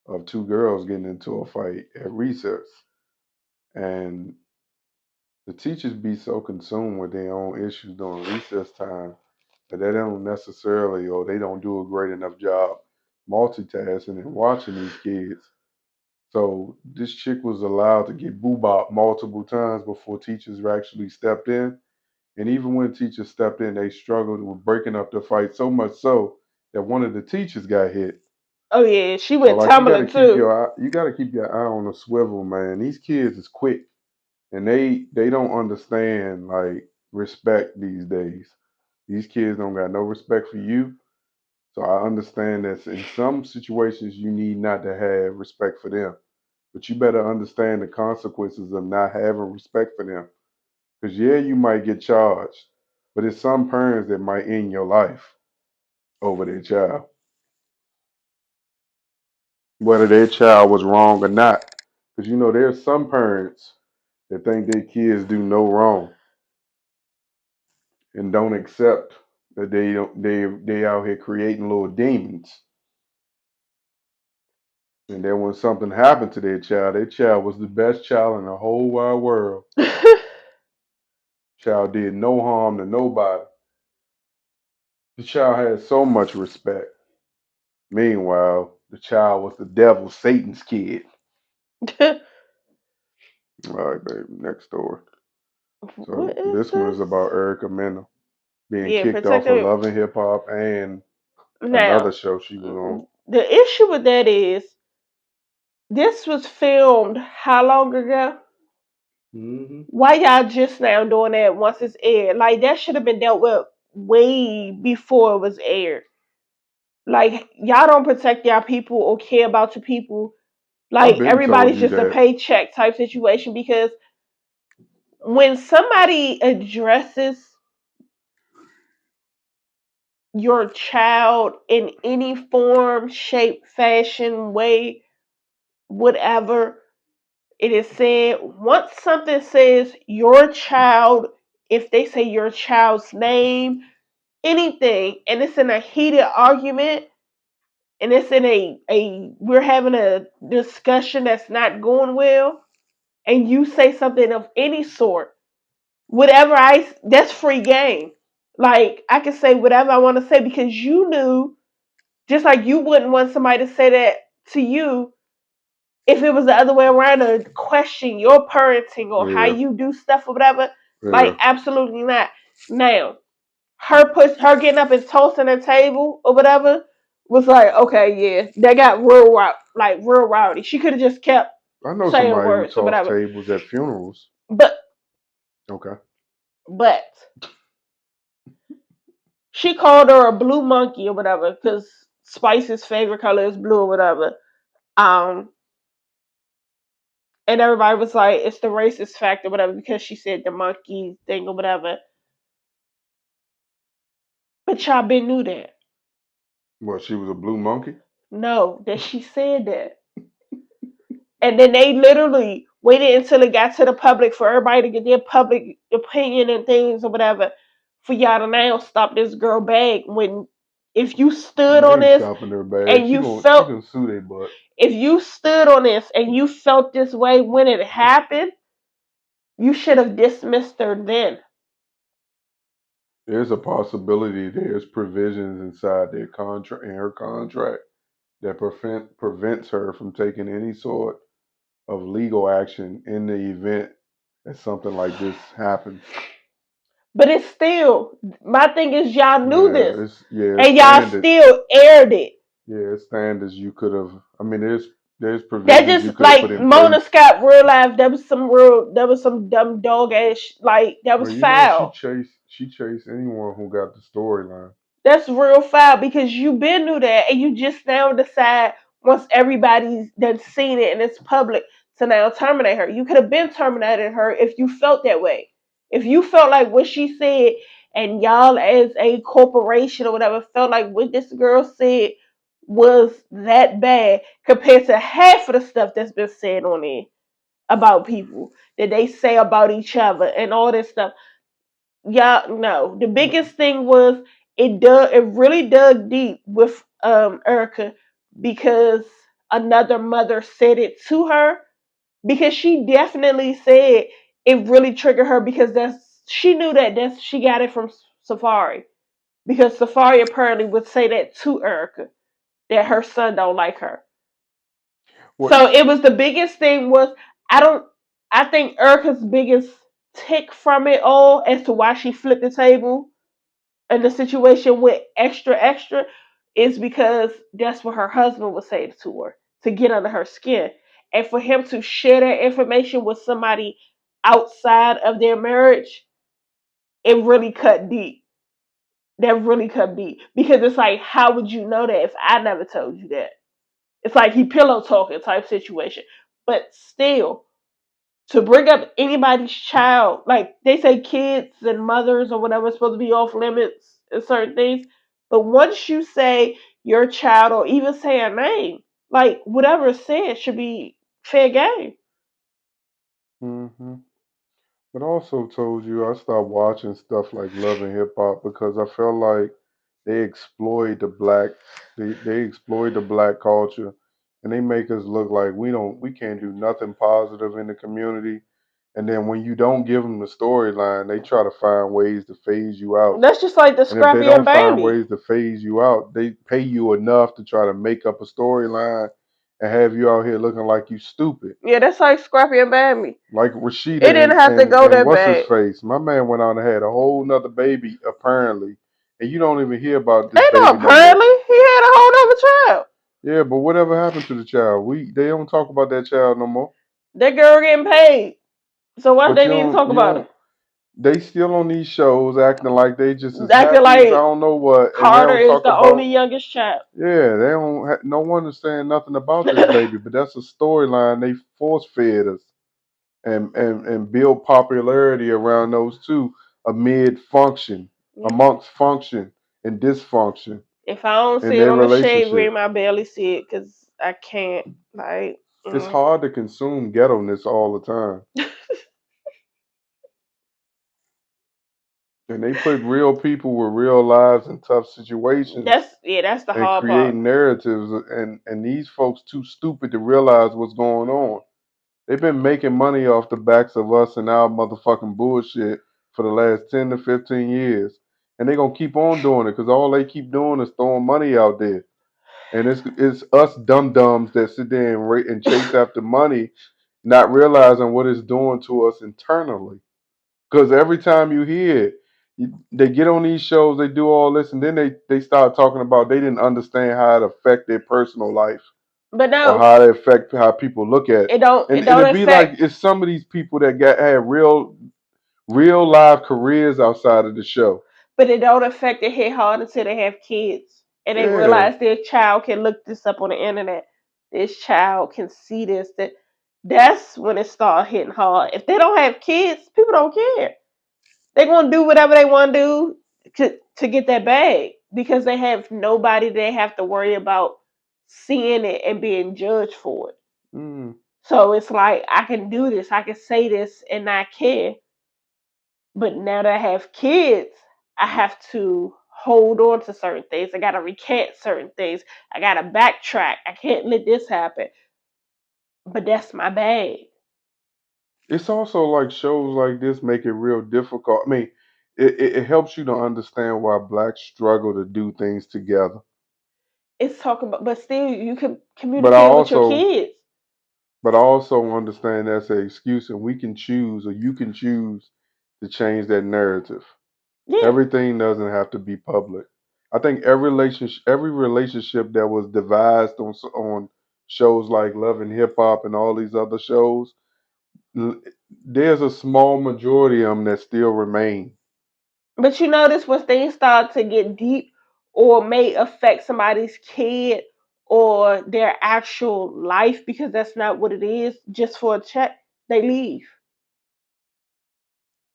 of two girls getting into a fight at recess, and the teachers be so consumed with their own issues during recess time that they don't necessarily, or they don't do a great enough job multitasking and watching these kids. So this chick was allowed to get boo-bopped multiple times before teachers actually stepped in. And even when teachers stepped in, they struggled with breaking up the fight so much so that one of the teachers got hit. oh yeah, she So went like tumbling too. you gotta keep your eye on the swivel, man. These kids is quick and they don't understand like respect these days. These kids don't got no respect for you. So I understand that in some situations you need not to have respect for them. But you better understand the consequences of not having respect for them. Because, yeah, you might get charged, but it's some parents that might end your life over their child, whether their child was wrong or not. Because, you know, there's some parents that think their kids do no wrong and don't accept that they out here creating little demons. And then when something happened to their child was the best child in the whole wide world. Child did no harm to nobody. The child had so much respect. Meanwhile, the child was the devil, Satan's kid. All right, baby. Next story. What So is this one this? is about Erica Mena being Yeah, kicked off of protective. Love and Hip Hop and Now, another show she was on. the issue with that is this was filmed how long ago? Hmm. Why y'all just now doing that once it's aired? Like that should have been dealt with way before it was aired. Like y'all don't protect y'all people or care about your people. I've Like been told everybody's you just a that. paycheck type situation because when somebody addresses your child in any form, shape, fashion, way, whatever, it is said once something says your child, if they say your child's name, anything, and it's in a heated argument, and it's in a we're having a discussion that's not going well, and you say something of any sort, whatever that's free game. Like I can say whatever I want to say because you knew, just like you wouldn't want somebody to say that to you if it was the other way around or question your parenting or how Yeah, you do stuff or whatever. yeah. Like absolutely not. Now, her getting up and toasting her table or whatever was like, okay, yeah, they got real rowdy. She could have just kept I know saying somebody who words or tossed whatever. tables at funerals. But Okay. but she called her a blue monkey or whatever because Spice's favorite color is blue or whatever. Um, and everybody was like, it's the racist fact or whatever because she said the monkey thing or whatever. But y'all been knew that. Well, she was a blue monkey? No, that she said that. And then they literally waited until it got to the public for everybody to get their public opinion and things or whatever for y'all to now stop this girl bag when if you stood They on ain't this stopping her bag. and you She felt gonna sue their butt. if you stood on this and you felt this way when it happened, you should have dismissed her then. There's a possibility there's provisions inside their contract in her contract that prevents her from taking any sort of legal action in the event that something like this happens. But it's still, my thing is, y'all knew this, It's and y'all standard. still aired it. Yeah, it's standards you could have. I mean, there's That provisions you just could have put like in Mona place. Scott realized there was some dumb dog ass like that Well, was you know, foul. she chased anyone who got the storyline. That's real foul because you been knew that and you just now decide once everybody's done seen it and it's public to now terminate her. You could have been terminated her if you felt that way. If you felt like what she said and y'all as a corporation or whatever felt like what this girl said was that bad compared to half of the stuff that's been said on it about people that they say about each other and all this stuff. Yeah, no. The No. biggest thing was it really dug deep with Erica because another mother said it to her because she definitely said it really triggered her because she knew that's she got it from Safari because Safari apparently would say that to Erica that her son don't like her. What? So it was the biggest thing was I don't I think Erica's biggest tick from it all as to why she flipped the table and the situation went extra is because that's what her husband was saying to her to get under her skin. And for him to share that information with somebody outside of their marriage, it really cut deep. That really cut deep. Because it's like, how would you know that if I never told you that? It's like he pillow talking type situation. But still, to bring up anybody's child, like they say kids and mothers or whatever is supposed to be off limits and certain things. But once you say your child or even say a name, like whatever is said should be fair game. Hmm. But I also told you I stopped watching stuff like Love and Hip Hop because I felt like they exploit the black they exploit the black culture and they make us look like we can't do nothing positive in the community. And then when you don't give them the storyline, they try to find ways to phase you out. That's just like the And if they Scrappy and don't find Bambi. ways to phase you out, they pay you enough to try to make up a storyline and have you out here looking like you stupid. Yeah, that's like Scrappy and Bambi. Like It Rashida didn't have to go and that what's his bad. face? My man went on and had a whole nother baby apparently, and you don't even hear about this Ain't no baby no more. apparently. He had a whole other child. Yeah, but whatever happened to the child? They don't talk about that child no more. That girl getting paid. So why But they need to talk you about it? don't. They still on these shows acting like they just as Acting happy as I like don't know what, and they Carter don't is talk the about. only youngest child. Yeah, they don't. No one is saying nothing about this baby, but that's a storyline they force fed us and build popularity around those two Yeah. amongst function and dysfunction If I don't in see it their on the shade relationship. room, I barely see it because I can't. Like, It's mm. hard to consume ghetto-ness all the time. And they put real people with real lives in tough situations that's the and hard create part. narratives and these folks too stupid to realize what's going on. They've been making money off the backs of us and our motherfucking bullshit for the last 10 to 15 years. And they're going to keep on doing it because all they keep doing is throwing money out there. And it's us dum dums that sit there and chase after money, not realizing what it's doing to us internally. Because every time you hear it, they get on these shows, they do all this, and then they start talking about they didn't understand how it affect their personal life But or no, how it affect how people look at it. it And don't it be like affect. it's some of these people that had real live careers outside of the show. But it don't affect it hit hard until they have kids and they Yeah. realize their child can look this up on the internet. This child can see this. That's when it start hitting hard. If they don't have kids, people don't care. They're gonna do whatever they want to do to get that bag because they have nobody they have to worry about seeing it and being judged for it. Mm. So it's like I can do this, I can say this and not care. But now that I have kids, I have to hold on to certain things. I gotta recant certain things. I gotta backtrack. I can't let this happen. But that's my bag. It's also like shows like this make it real difficult. I mean, it helps you to understand why blacks struggle to do things together. It's talking about, but still, you can But I communicate with your also kids. But I also understand that's an excuse, and we can choose, or you can choose to change that narrative. Yeah. Everything doesn't have to be public. I think every relationship that was devised on shows like Love and Hip Hop and all these other shows, l- there's a small majority of them that still remain. But you notice when things start to get deep or may affect somebody's kid or their actual life because that's not what it is, just for a check, they leave.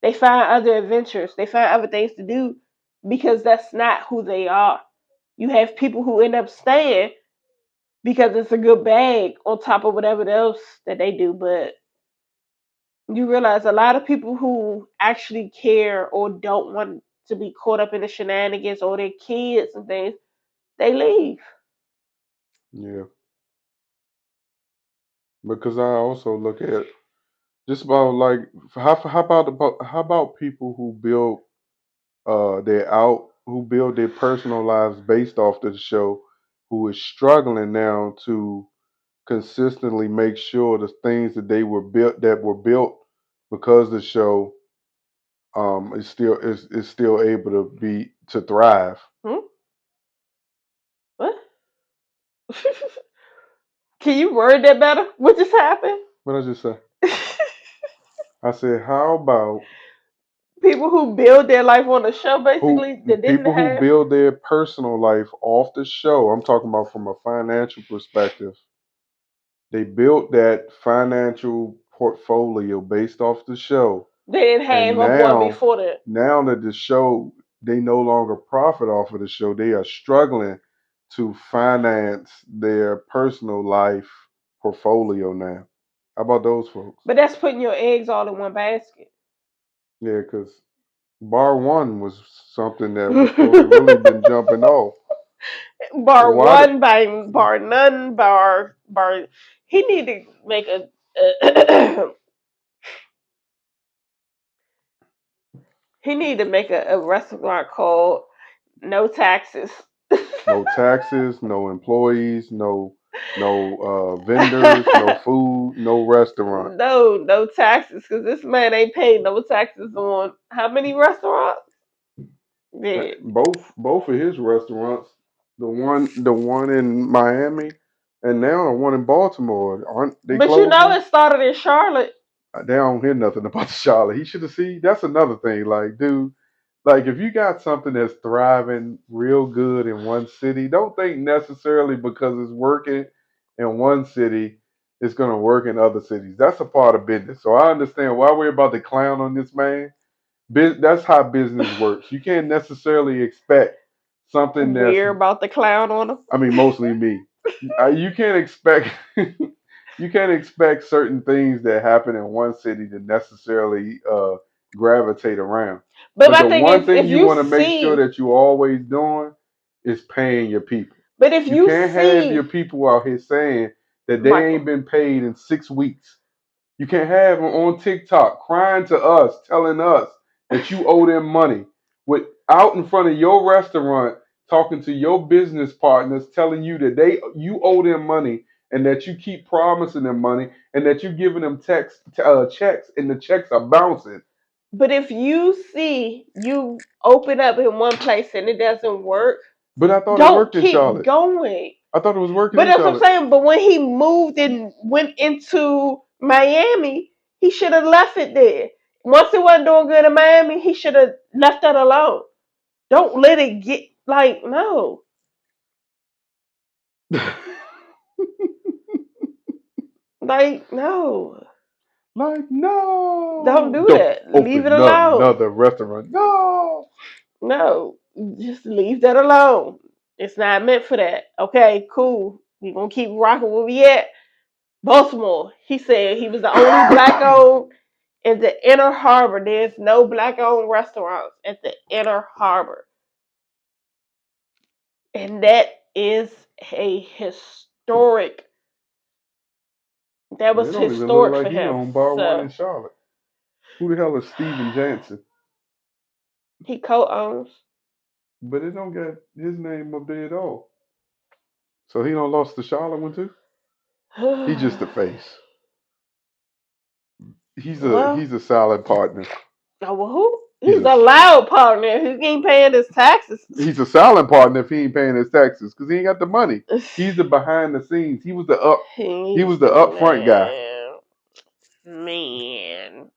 They find other adventures. They find other things to do because that's not who they are. You have people who end up staying because it's a good bag on top of whatever else that they do. But you realize a lot of people who actually care or don't want to be caught up in the shenanigans or their kids and things, they leave. Yeah, because I also look at just about like how about people who build who build their personal lives based off the show, who is struggling now to consistently make sure the things that were built because the show is still able to thrive. Hmm? What? Can you word that better? What just happened? What I just say? I said, how about People who build their life on a show who basically that didn't people who have. build their personal life off the show? I'm talking about from a financial perspective. They built that financial portfolio based off the show. They didn't have And a one now, before that. now that the show, they no longer profit off of the show. They are struggling to finance their personal life portfolio now. How about those folks? But that's putting your eggs all in one basket. Yeah, because bar one was something that was supposed to really been jumping off. Bar Why did one, bar none, bar. He need to make a he need to make a restaurant called No Taxes. no taxes, no employees, no vendors, no food, no restaurant. No taxes, because this man ain't paid no taxes on how many restaurants? Yeah. Both of his restaurants, the one in Miami, and now the one in Baltimore, aren't they But you know closing? it started in Charlotte. They don't hear nothing about the Charlotte. He should have seen. That's another thing. Like, dude, like if you got something that's thriving real good in one city, don't think necessarily because it's working in one city, it's gonna work in other cities. That's a part of business. So I understand why we're about to clown on this man. That's how business works. You can't necessarily expect something that's, We're about the clown on him. I mean, mostly me. You can't expect you can't expect certain things that happen in one city to necessarily gravitate around. But But my the thing one is, thing if you you want to make sure see, that you always doing is paying your people. but if You you can't have your see, people out here saying that they Michael, ain't been paid in 6 weeks. You can't have them on TikTok crying to us, telling us that you owe them money, with out in front of your restaurant, talking to your business partners, telling you that you owe them money, and that you keep promising them money, and that you're giving them checks, and the checks are bouncing. but if you see you open up in one place and it doesn't work, But I thought it don't worked in keep Charlotte. going. I thought it was working But in that's what I'm Charlotte. saying. But when he moved and went into Miami, he should have left it there. Once it wasn't doing good in Miami, he should have left that alone. Don't let it get like no, like no. Like, Don't no, do don't that. Leave it open alone. another restaurant. No. No, just leave that alone. It's not meant for that. Okay, cool. We gonna keep rocking where we at. Baltimore. He said he was the only black owned in the inner harbor. There's no black owned restaurants at the inner harbor. And that is a historic that It was don't even look historic like for he him. owned bar one in So Charlotte. Who the hell is Steven Jansen? he co owns. But it don't got his name up there at all. So he don't lost the Charlotte one too. He just the face. Well, he's a solid partner. oh, well, who? He's He's a a loud partner who ain't paying his taxes. he's a silent partner if he ain't paying his taxes because he ain't got the money. He's the behind the scenes. He was He's the the upfront guy. man.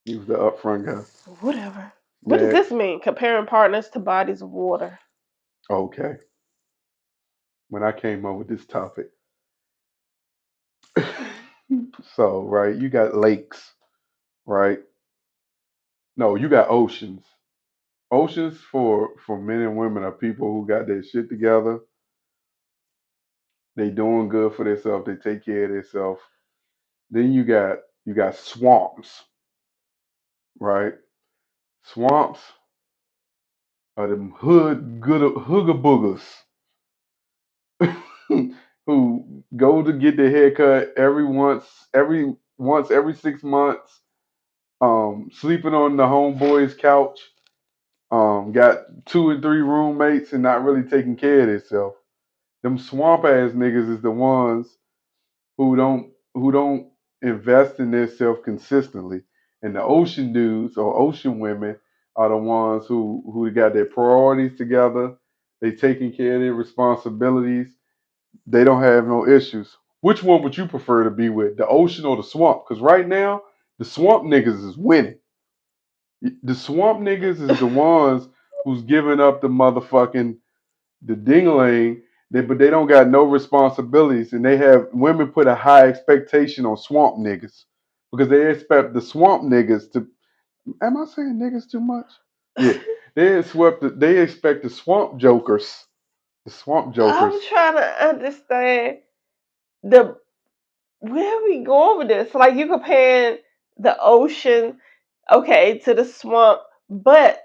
He was the upfront guy. Whatever. What does this Next. mean? Comparing partners to bodies of water. Okay. When I came up with this topic. So, right, you got lakes, right? No, you got oceans. Oceans for men and women are people who got their shit together. They doing good for themselves. They take care of themselves. Then you got swamps, right? Swamps are them hooga boogers who go to get their haircut every 6 months. Sleeping on the homeboy's couch. Got 2 and 3 roommates and not really taking care of themselves. Them swamp ass niggas is the ones who don't invest in themselves consistently. And the ocean dudes or ocean women are the ones who got their priorities together. They taking care of their responsibilities. They don't have no issues. Which one would you prefer to be with, the ocean or the swamp? Because right now, the swamp niggas is winning. The swamp niggas is the ones who's giving up the dingling, but they don't got no responsibilities, and they have women put a high expectation on swamp niggas because they expect the swamp niggas to. Am I saying niggas too much? Yeah, They expect the swamp jokers. The swamp I'm jokers. trying to understand the where are we going with this? Like you comparing the ocean, okay, to the swamp, but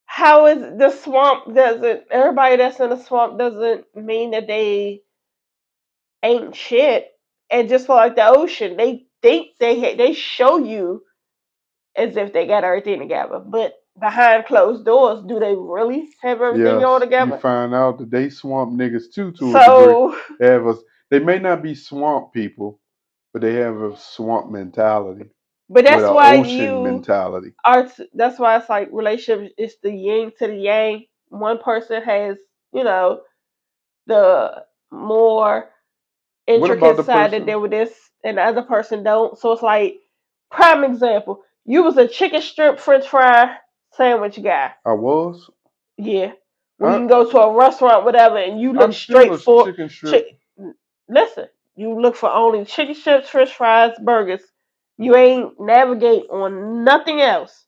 how is the swamp doesn't everybody that's in the swamp doesn't mean that they ain't shit. And just for like the ocean, they think they show you as if they got everything together, but behind closed doors, do they really have everything all Yes, you together? find out that they swamp niggas too to a degree. So, They have us. They may not be swamp people, but they have a swamp mentality but with that's an why ocean you mentality. that's why it's like relationships. It's the yin to the yang. One person has, you know, the more What about intricate the side that person? deal with this, and the other person don't. So it's like prime example. You was a chicken strip French fry sandwich guy. I was. Yeah. When you I can go to a restaurant, whatever, and you look I'm still straight a for chicken strip. chick. Listen, you look for only chicken strips, French fries, burgers. You ain't navigate on nothing else.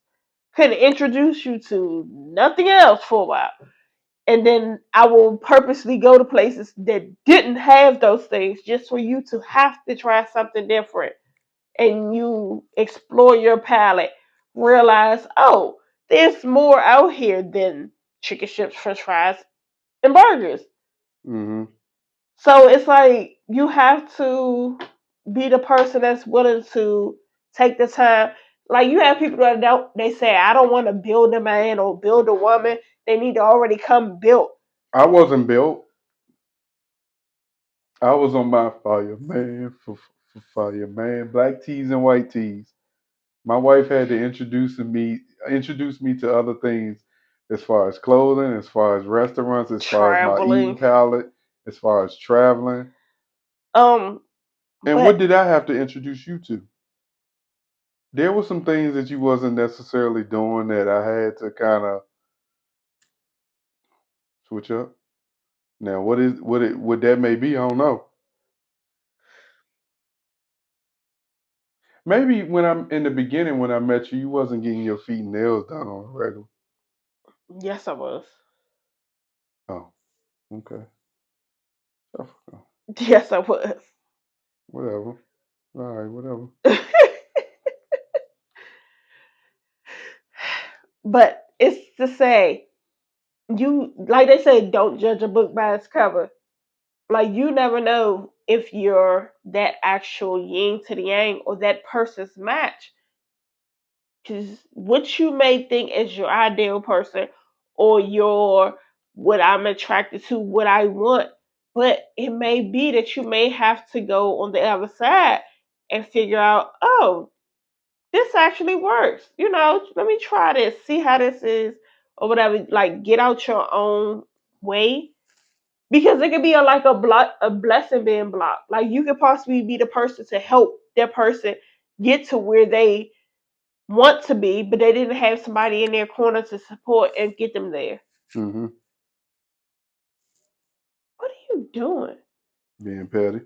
Couldn't introduce you to nothing else for a while. And then I will purposely go to places that didn't have those things just for you to have to try something different. And you explore your palate, realize, oh, there's more out here than chicken strips, french fries, and burgers. Hmm. So it's like you have to be the person that's willing to take the time. Like you have people that don't, they say, I don't want to build a man or build a woman. They need to already come built. I wasn't built. I was on my fire, man, for fire, man. Black tees and white tees. My wife had to introduce me to other things, as far as clothing, as far as restaurants, as far as my eating Traveling. palette, as far as traveling. Um, And what but did I have to introduce you to? There were some things that you wasn't necessarily doing that I had to kind of switch up. Now, what that may be, I don't know. Maybe when I'm in the beginning when I met you, you wasn't getting your feet and nails done on a regular. yes, I was. Oh, okay. Oh, Yes, I was. whatever. All right, whatever. But it's to say, you like they say, don't judge a book by its cover. Like you never know if you're that actual yin to the yang or that person's match. Because what you may think is your ideal person or your what I'm attracted to, what I want, but it may be that you may have to go on the other side and figure out, oh, this actually works. Let me try this, see how this is, or whatever. Like, get out your own way, because it could be a blessing being blocked. Like, you could possibly be the person to help that person get to where they want to be, but they didn't have somebody in their corner to support and get them there. Mm-hmm. What are you doing? Being petty.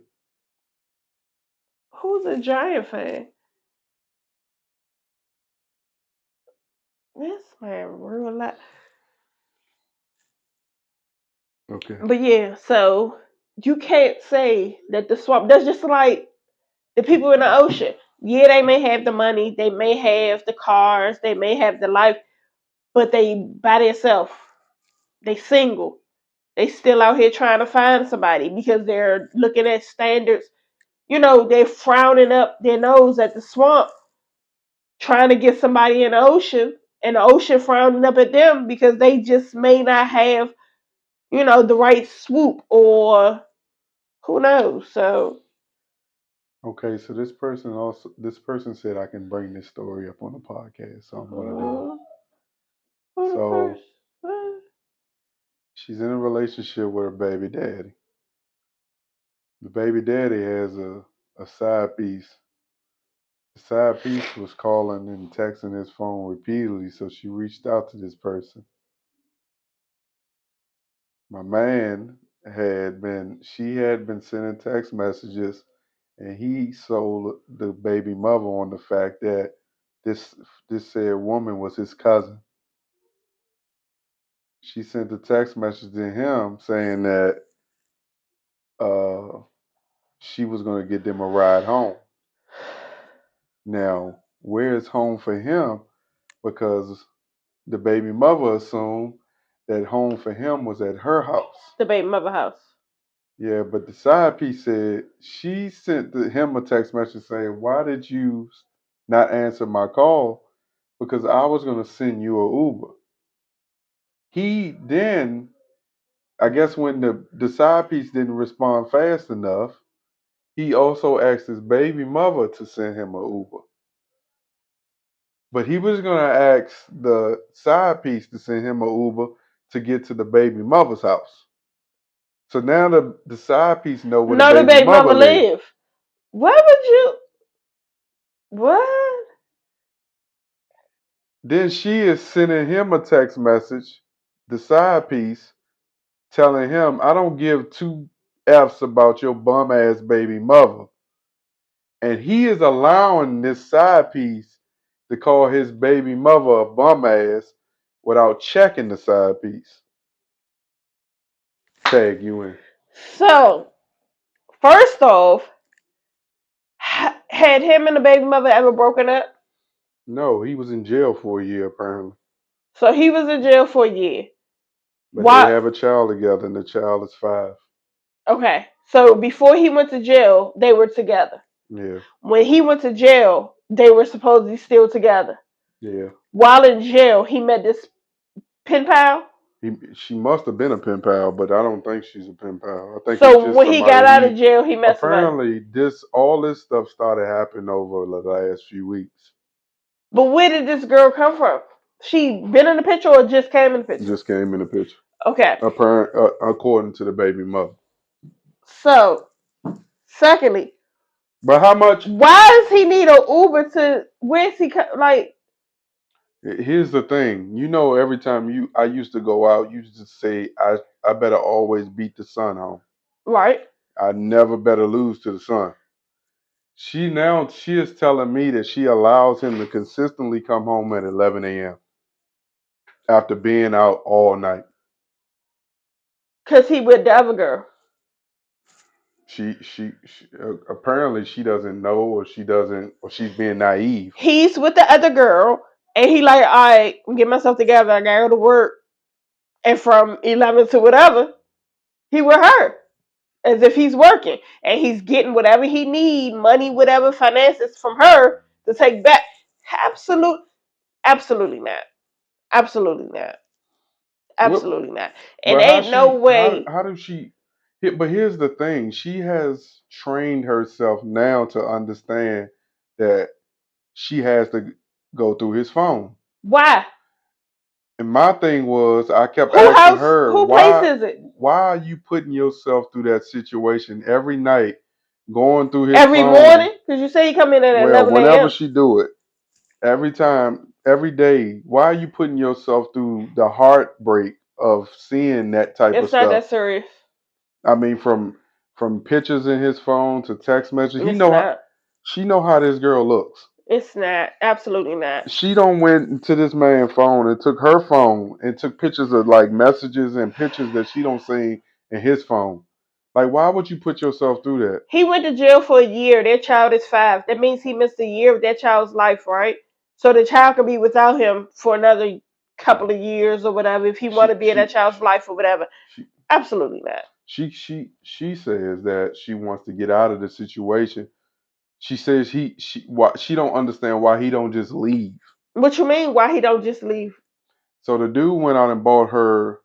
Who's a Giant fan? This man real life. Okay. But yeah, so you can't say that the swamp. That's just like the people in the ocean. Yeah, they may have the money, they may have the cars, they may have the life, but they by themselves. They single. They still out here trying to find somebody because they're looking at standards. They're frowning up their nose at the swamp, trying to get somebody in the ocean, and the ocean frowning up at them because they just may not have, the right swoop, or who knows. So, Okay, so this person said I can bring this story up on the podcast, so I'm gonna do it. who the So person? she's in a relationship with her baby daddy. The baby daddy has a side piece. The side piece was calling and texting his phone repeatedly, so she reached out to this person. My man she had been sending text messages, and he sold the baby mother on the fact that this this said woman was his cousin. She sent a text message to him saying that uh, she was going to get them a ride home. Now, where's home for him? Because the baby mother assumed that home for him was at her house. The baby mother house. Yeah, but the side piece said she sent him a text message saying, "Why did you not answer my call? Because I was going to send you a Uber." He then, I guess, when the side piece didn't respond fast enough, he also asked his baby mother to send him a Uber. But he was going to ask the side piece to send him a Uber to get to the baby mother's house. So now the side piece know where the No, the baby baby mother mother live. live. Why would you? What? Then she is sending him a text message, the side piece, telling him, "I don't give two F's about your bum ass baby mother." And he is allowing this side piece to call his baby mother a bum ass without checking the side piece. Tag you in. So, first off, had him and the baby mother ever broken up? No, he was in jail for a year apparently. So he was in jail for a year. But they Why? have a child together and the child is 5. Okay. So before he went to jail, they were together. Yeah, When he went to jail, they were supposedly still together. yeah. While in jail, he met this pen pal. She must have been a pen pal, but I don't think she's a pen pal. I think it's So just when he got somebody out of jail, he met somebody. apparently all this stuff started happening over the last few weeks. But where did this girl come from? She been in the picture or just came in the picture? Just came in the picture. Okay. According to the baby mother. So, secondly, But how much? why does he need an Uber to? Where's he? Like, Here's the thing. Every time I used to go out, you used to say I better always beat the sun home. right? I never better lose to the sun. She is telling me that she allows him to consistently come home at 11 a.m. after being out all night. Cause he with the other girl. She apparently she doesn't know, or she's being naive. He's with the other girl, and he like, all right, get myself together. I gotta go to work, and from 11 to whatever, he with her, as if he's working, and he's getting whatever he need, money, whatever finances from her to take back. Absolutely not. Absolutely not. What? Absolutely not. And But ain't no way. how does she? But here's the thing: she has trained herself now to understand that she has to go through his phone. Why? And my thing was, I kept asking her, Who place is it? why are you putting yourself through that situation every night, going through his Every phone? morning? Because you say you come in at Well, 11 whenever a.m. she do it, every time, every day, why are you putting yourself through the heartbreak of seeing that type of It's not stuff? that serious. I mean, from pictures in his phone to text messages, It's not. she know how this girl looks. It's not. Absolutely not. She don't went into this man's phone and took her phone and took pictures of like messages and pictures that she don't see in his phone. Like, why would you put yourself through that? He went to jail for a year. Their child is 5. That means he missed a year of that child's life, right? So the child could be without him for another couple of years or whatever if he want to be in that child's life or whatever. She Absolutely not. she says that she wants to get out of the situation. She says she don't understand why he don't just leave. What you mean? Why he don't just leave? So the dude went out and bought her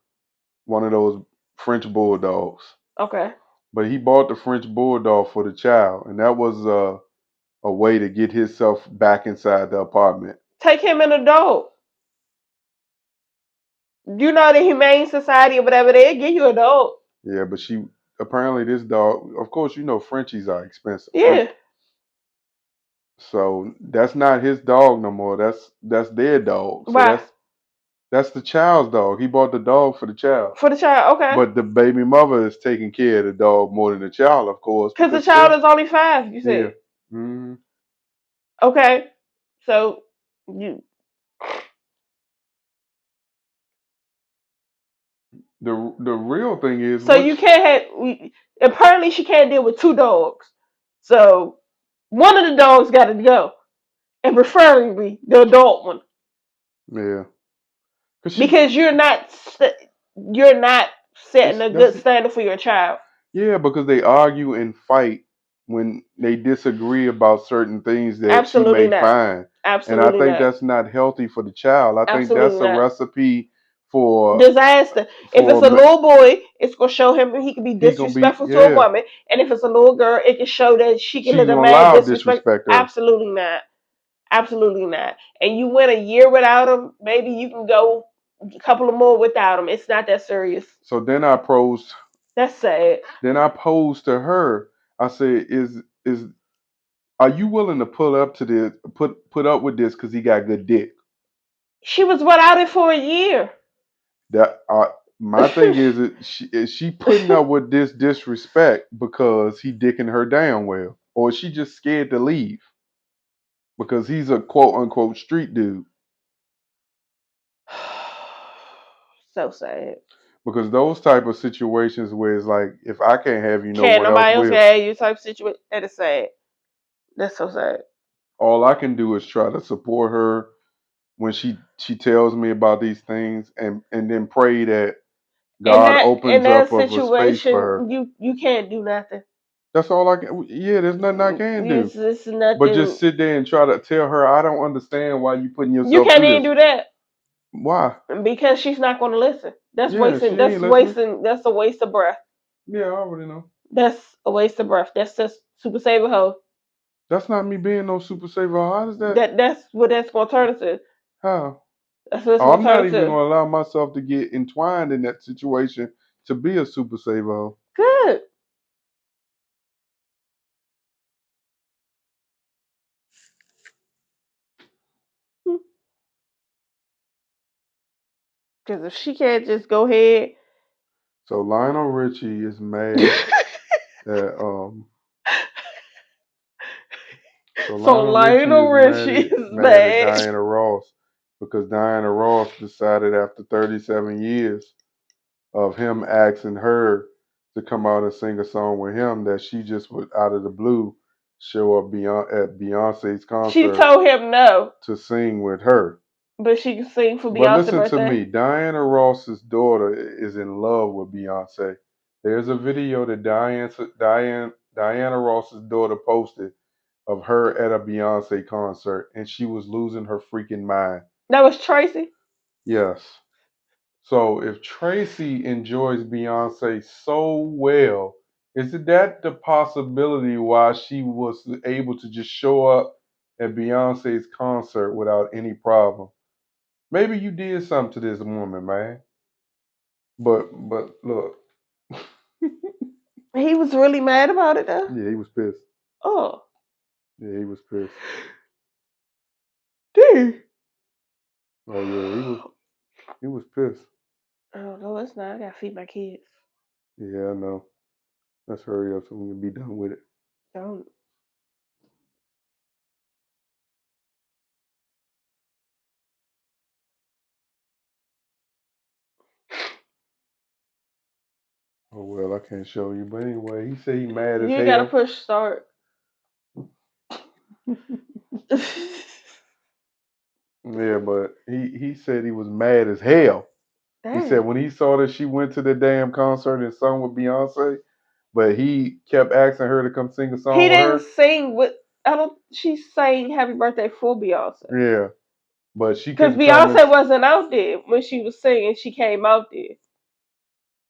one of those French bulldogs. Okay. But he bought the French bulldog for the child, and that was a way to get himself back inside the apartment. Take him and a dog. You know the Humane Society or whatever, they give you a dog. Yeah, but she apparently this dog. Of course, you know Frenchies are expensive. Yeah. So that's not his dog no more. That's their dog. So Why? that's the child's dog. He bought the dog for the child. For the child, okay. But the baby mother is taking care of the dog more than the child, of course. Because the child is only 5, you said. Yeah. Mm-hmm. Okay. So you The real thing is so you can't have apparently she can't deal with 2 dogs. So one of the dogs gotta go. And preferably the adult one. yeah. Because you're not setting a good That's standard for your child. Yeah, because they argue and fight when they disagree about certain things that she Absolutely may not. find. And I Absolutely think not. that's not healthy for the child. I think Absolutely that's a not. recipe for Disaster. If it's a little boy, it's gonna show him he can be he gonna be disrespectful to a woman, and if it's a little girl, it can show that she can she's let a gonna man allow disrespect. disrespect her. Absolutely not. Absolutely not. And you went a year without him, maybe you can go a couple of more without him. It's not that serious. So then I posed. That's sad. Then I posed to her. I said, "Is are you willing to put up to this? Put up with this because he got good dick?" She was without it for a year. That my thing is she putting up with this disrespect because he dicking her down well, or is she just scared to leave because he's a quote unquote street dude? So sad. Because those type of situations where it's like, if I can't have you, no Can't one else nobody else will. get you type situation. That is sad. That's so sad. All I can do is try to support her when she tells me about these things, and then pray that God In opens that up of a space for her. situation, you can't do nothing. That's all I can. Yeah, there's nothing I can do. It's But just nothing. sit there and try to tell her I don't understand why you putting You yourself can't through even this. do that Why? because she's not going to listen. That's Yeah, wasting. she That's ain't listening. wasting. That's a waste of breath. Yeah, I already know. That's a waste of breath. That's just super saver hoe. That's not me being no super saver. How does that? That's what that's going to turn into. How? That's what it's Oh, going to I'm turn not even into. gonna allow myself to get entwined in that situation to be a super saver. Good. Because if she can't just go ahead. So Lionel Richie is mad that So So Lionel Richie Lionel is Richie is mad at mad. Diana Ross because Diana Ross decided after 37 years of him asking her to come out and sing a song with him that she just would out of the blue show up at Beyonce's She concert told him no, to sing with her. but she can sing for But Beyonce's listen to birthday. me, Diana Ross's daughter is in love with Beyonce. There's a video that Diana Ross's daughter posted of her at a Beyonce concert, and she was losing her freaking mind. That was Tracy. Yes. So if Tracy enjoys Beyonce so well, is it that the possibility why she was able to just show up at Beyonce's concert without any problem? Maybe you did something to this woman, man. But look, He was really mad about it though. yeah, he was pissed. Oh, Yeah, he was pissed. dang. Oh yeah, he was pissed. Oh no, it's not. I gotta feed my kids. Yeah, I know. Let's hurry up so we can be done with it. Don't. Oh well, I can't show you. But anyway, he said he mad You as ain't gotta hell. push start. Yeah, but he said he was mad as hell. He said Dang. when he saw that she went to the damn concert and sung with Beyonce, but he kept asking her to come sing a He song with didn't her. sing with. I don't. She sang "Happy Birthday" for Beyonce Yeah, but she because couldn't come and. Beyonce wasn't out there when she was singing. She came out there.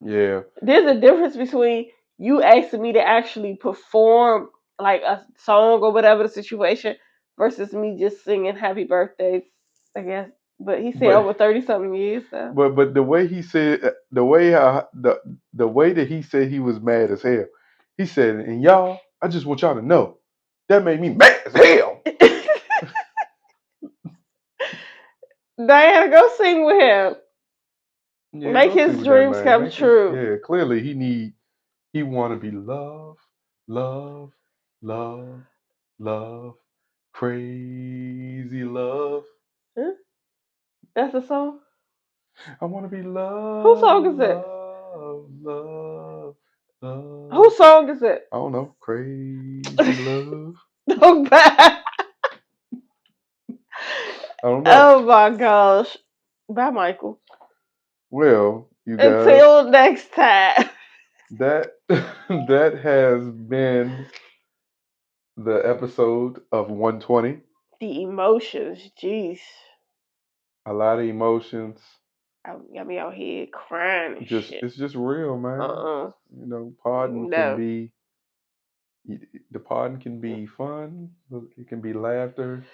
Yeah, There's a difference between you asking me to actually perform like a song or whatever the situation versus me just singing "Happy Birthday." I guess. But he said but over 30-something years though. but the way he said the way that he said he was mad as hell. He said, and y'all, I just want y'all to know that made me mad as hell. Diana, go sing with him. Yeah, Make go sing his with that dreams man. come Make this. true. Yeah, clearly he want to be loved, love, love, love, crazy love. Huh? That's a song? I want to be Whose song loved, is it? love, love, love. Whose song is it? I don't know, crazy love. Oh, bad. I don't know. Oh my gosh. Bye, Michael. Well, you guys, Until next time. that that has been the episode of 120. The emotions, jeez. A lot of emotions. Got me out here crying and Just shit. it's just real, man. Uh-uh. You know, podding can No. be the podding can be fun. It can be laughter,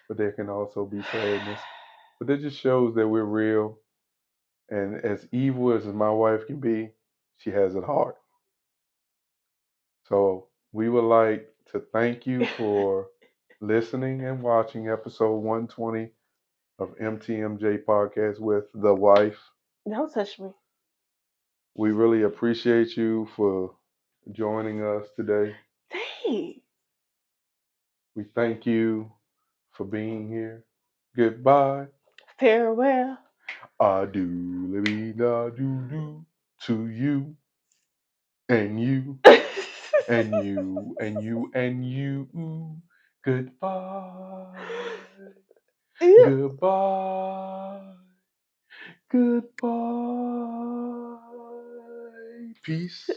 but there can also be sadness. But it just shows that we're real. And as evil as my wife can be, she has a heart. So we would like to thank you for listening and watching episode 120 of MTMJ Podcast with the wife. Don't touch me. We really appreciate you for joining us today. Dang. We thank you for being here. Goodbye. Farewell. Adieu, da do do to you and you and you and you and you. Goodbye. Yeah. Goodbye. Goodbye. Peace.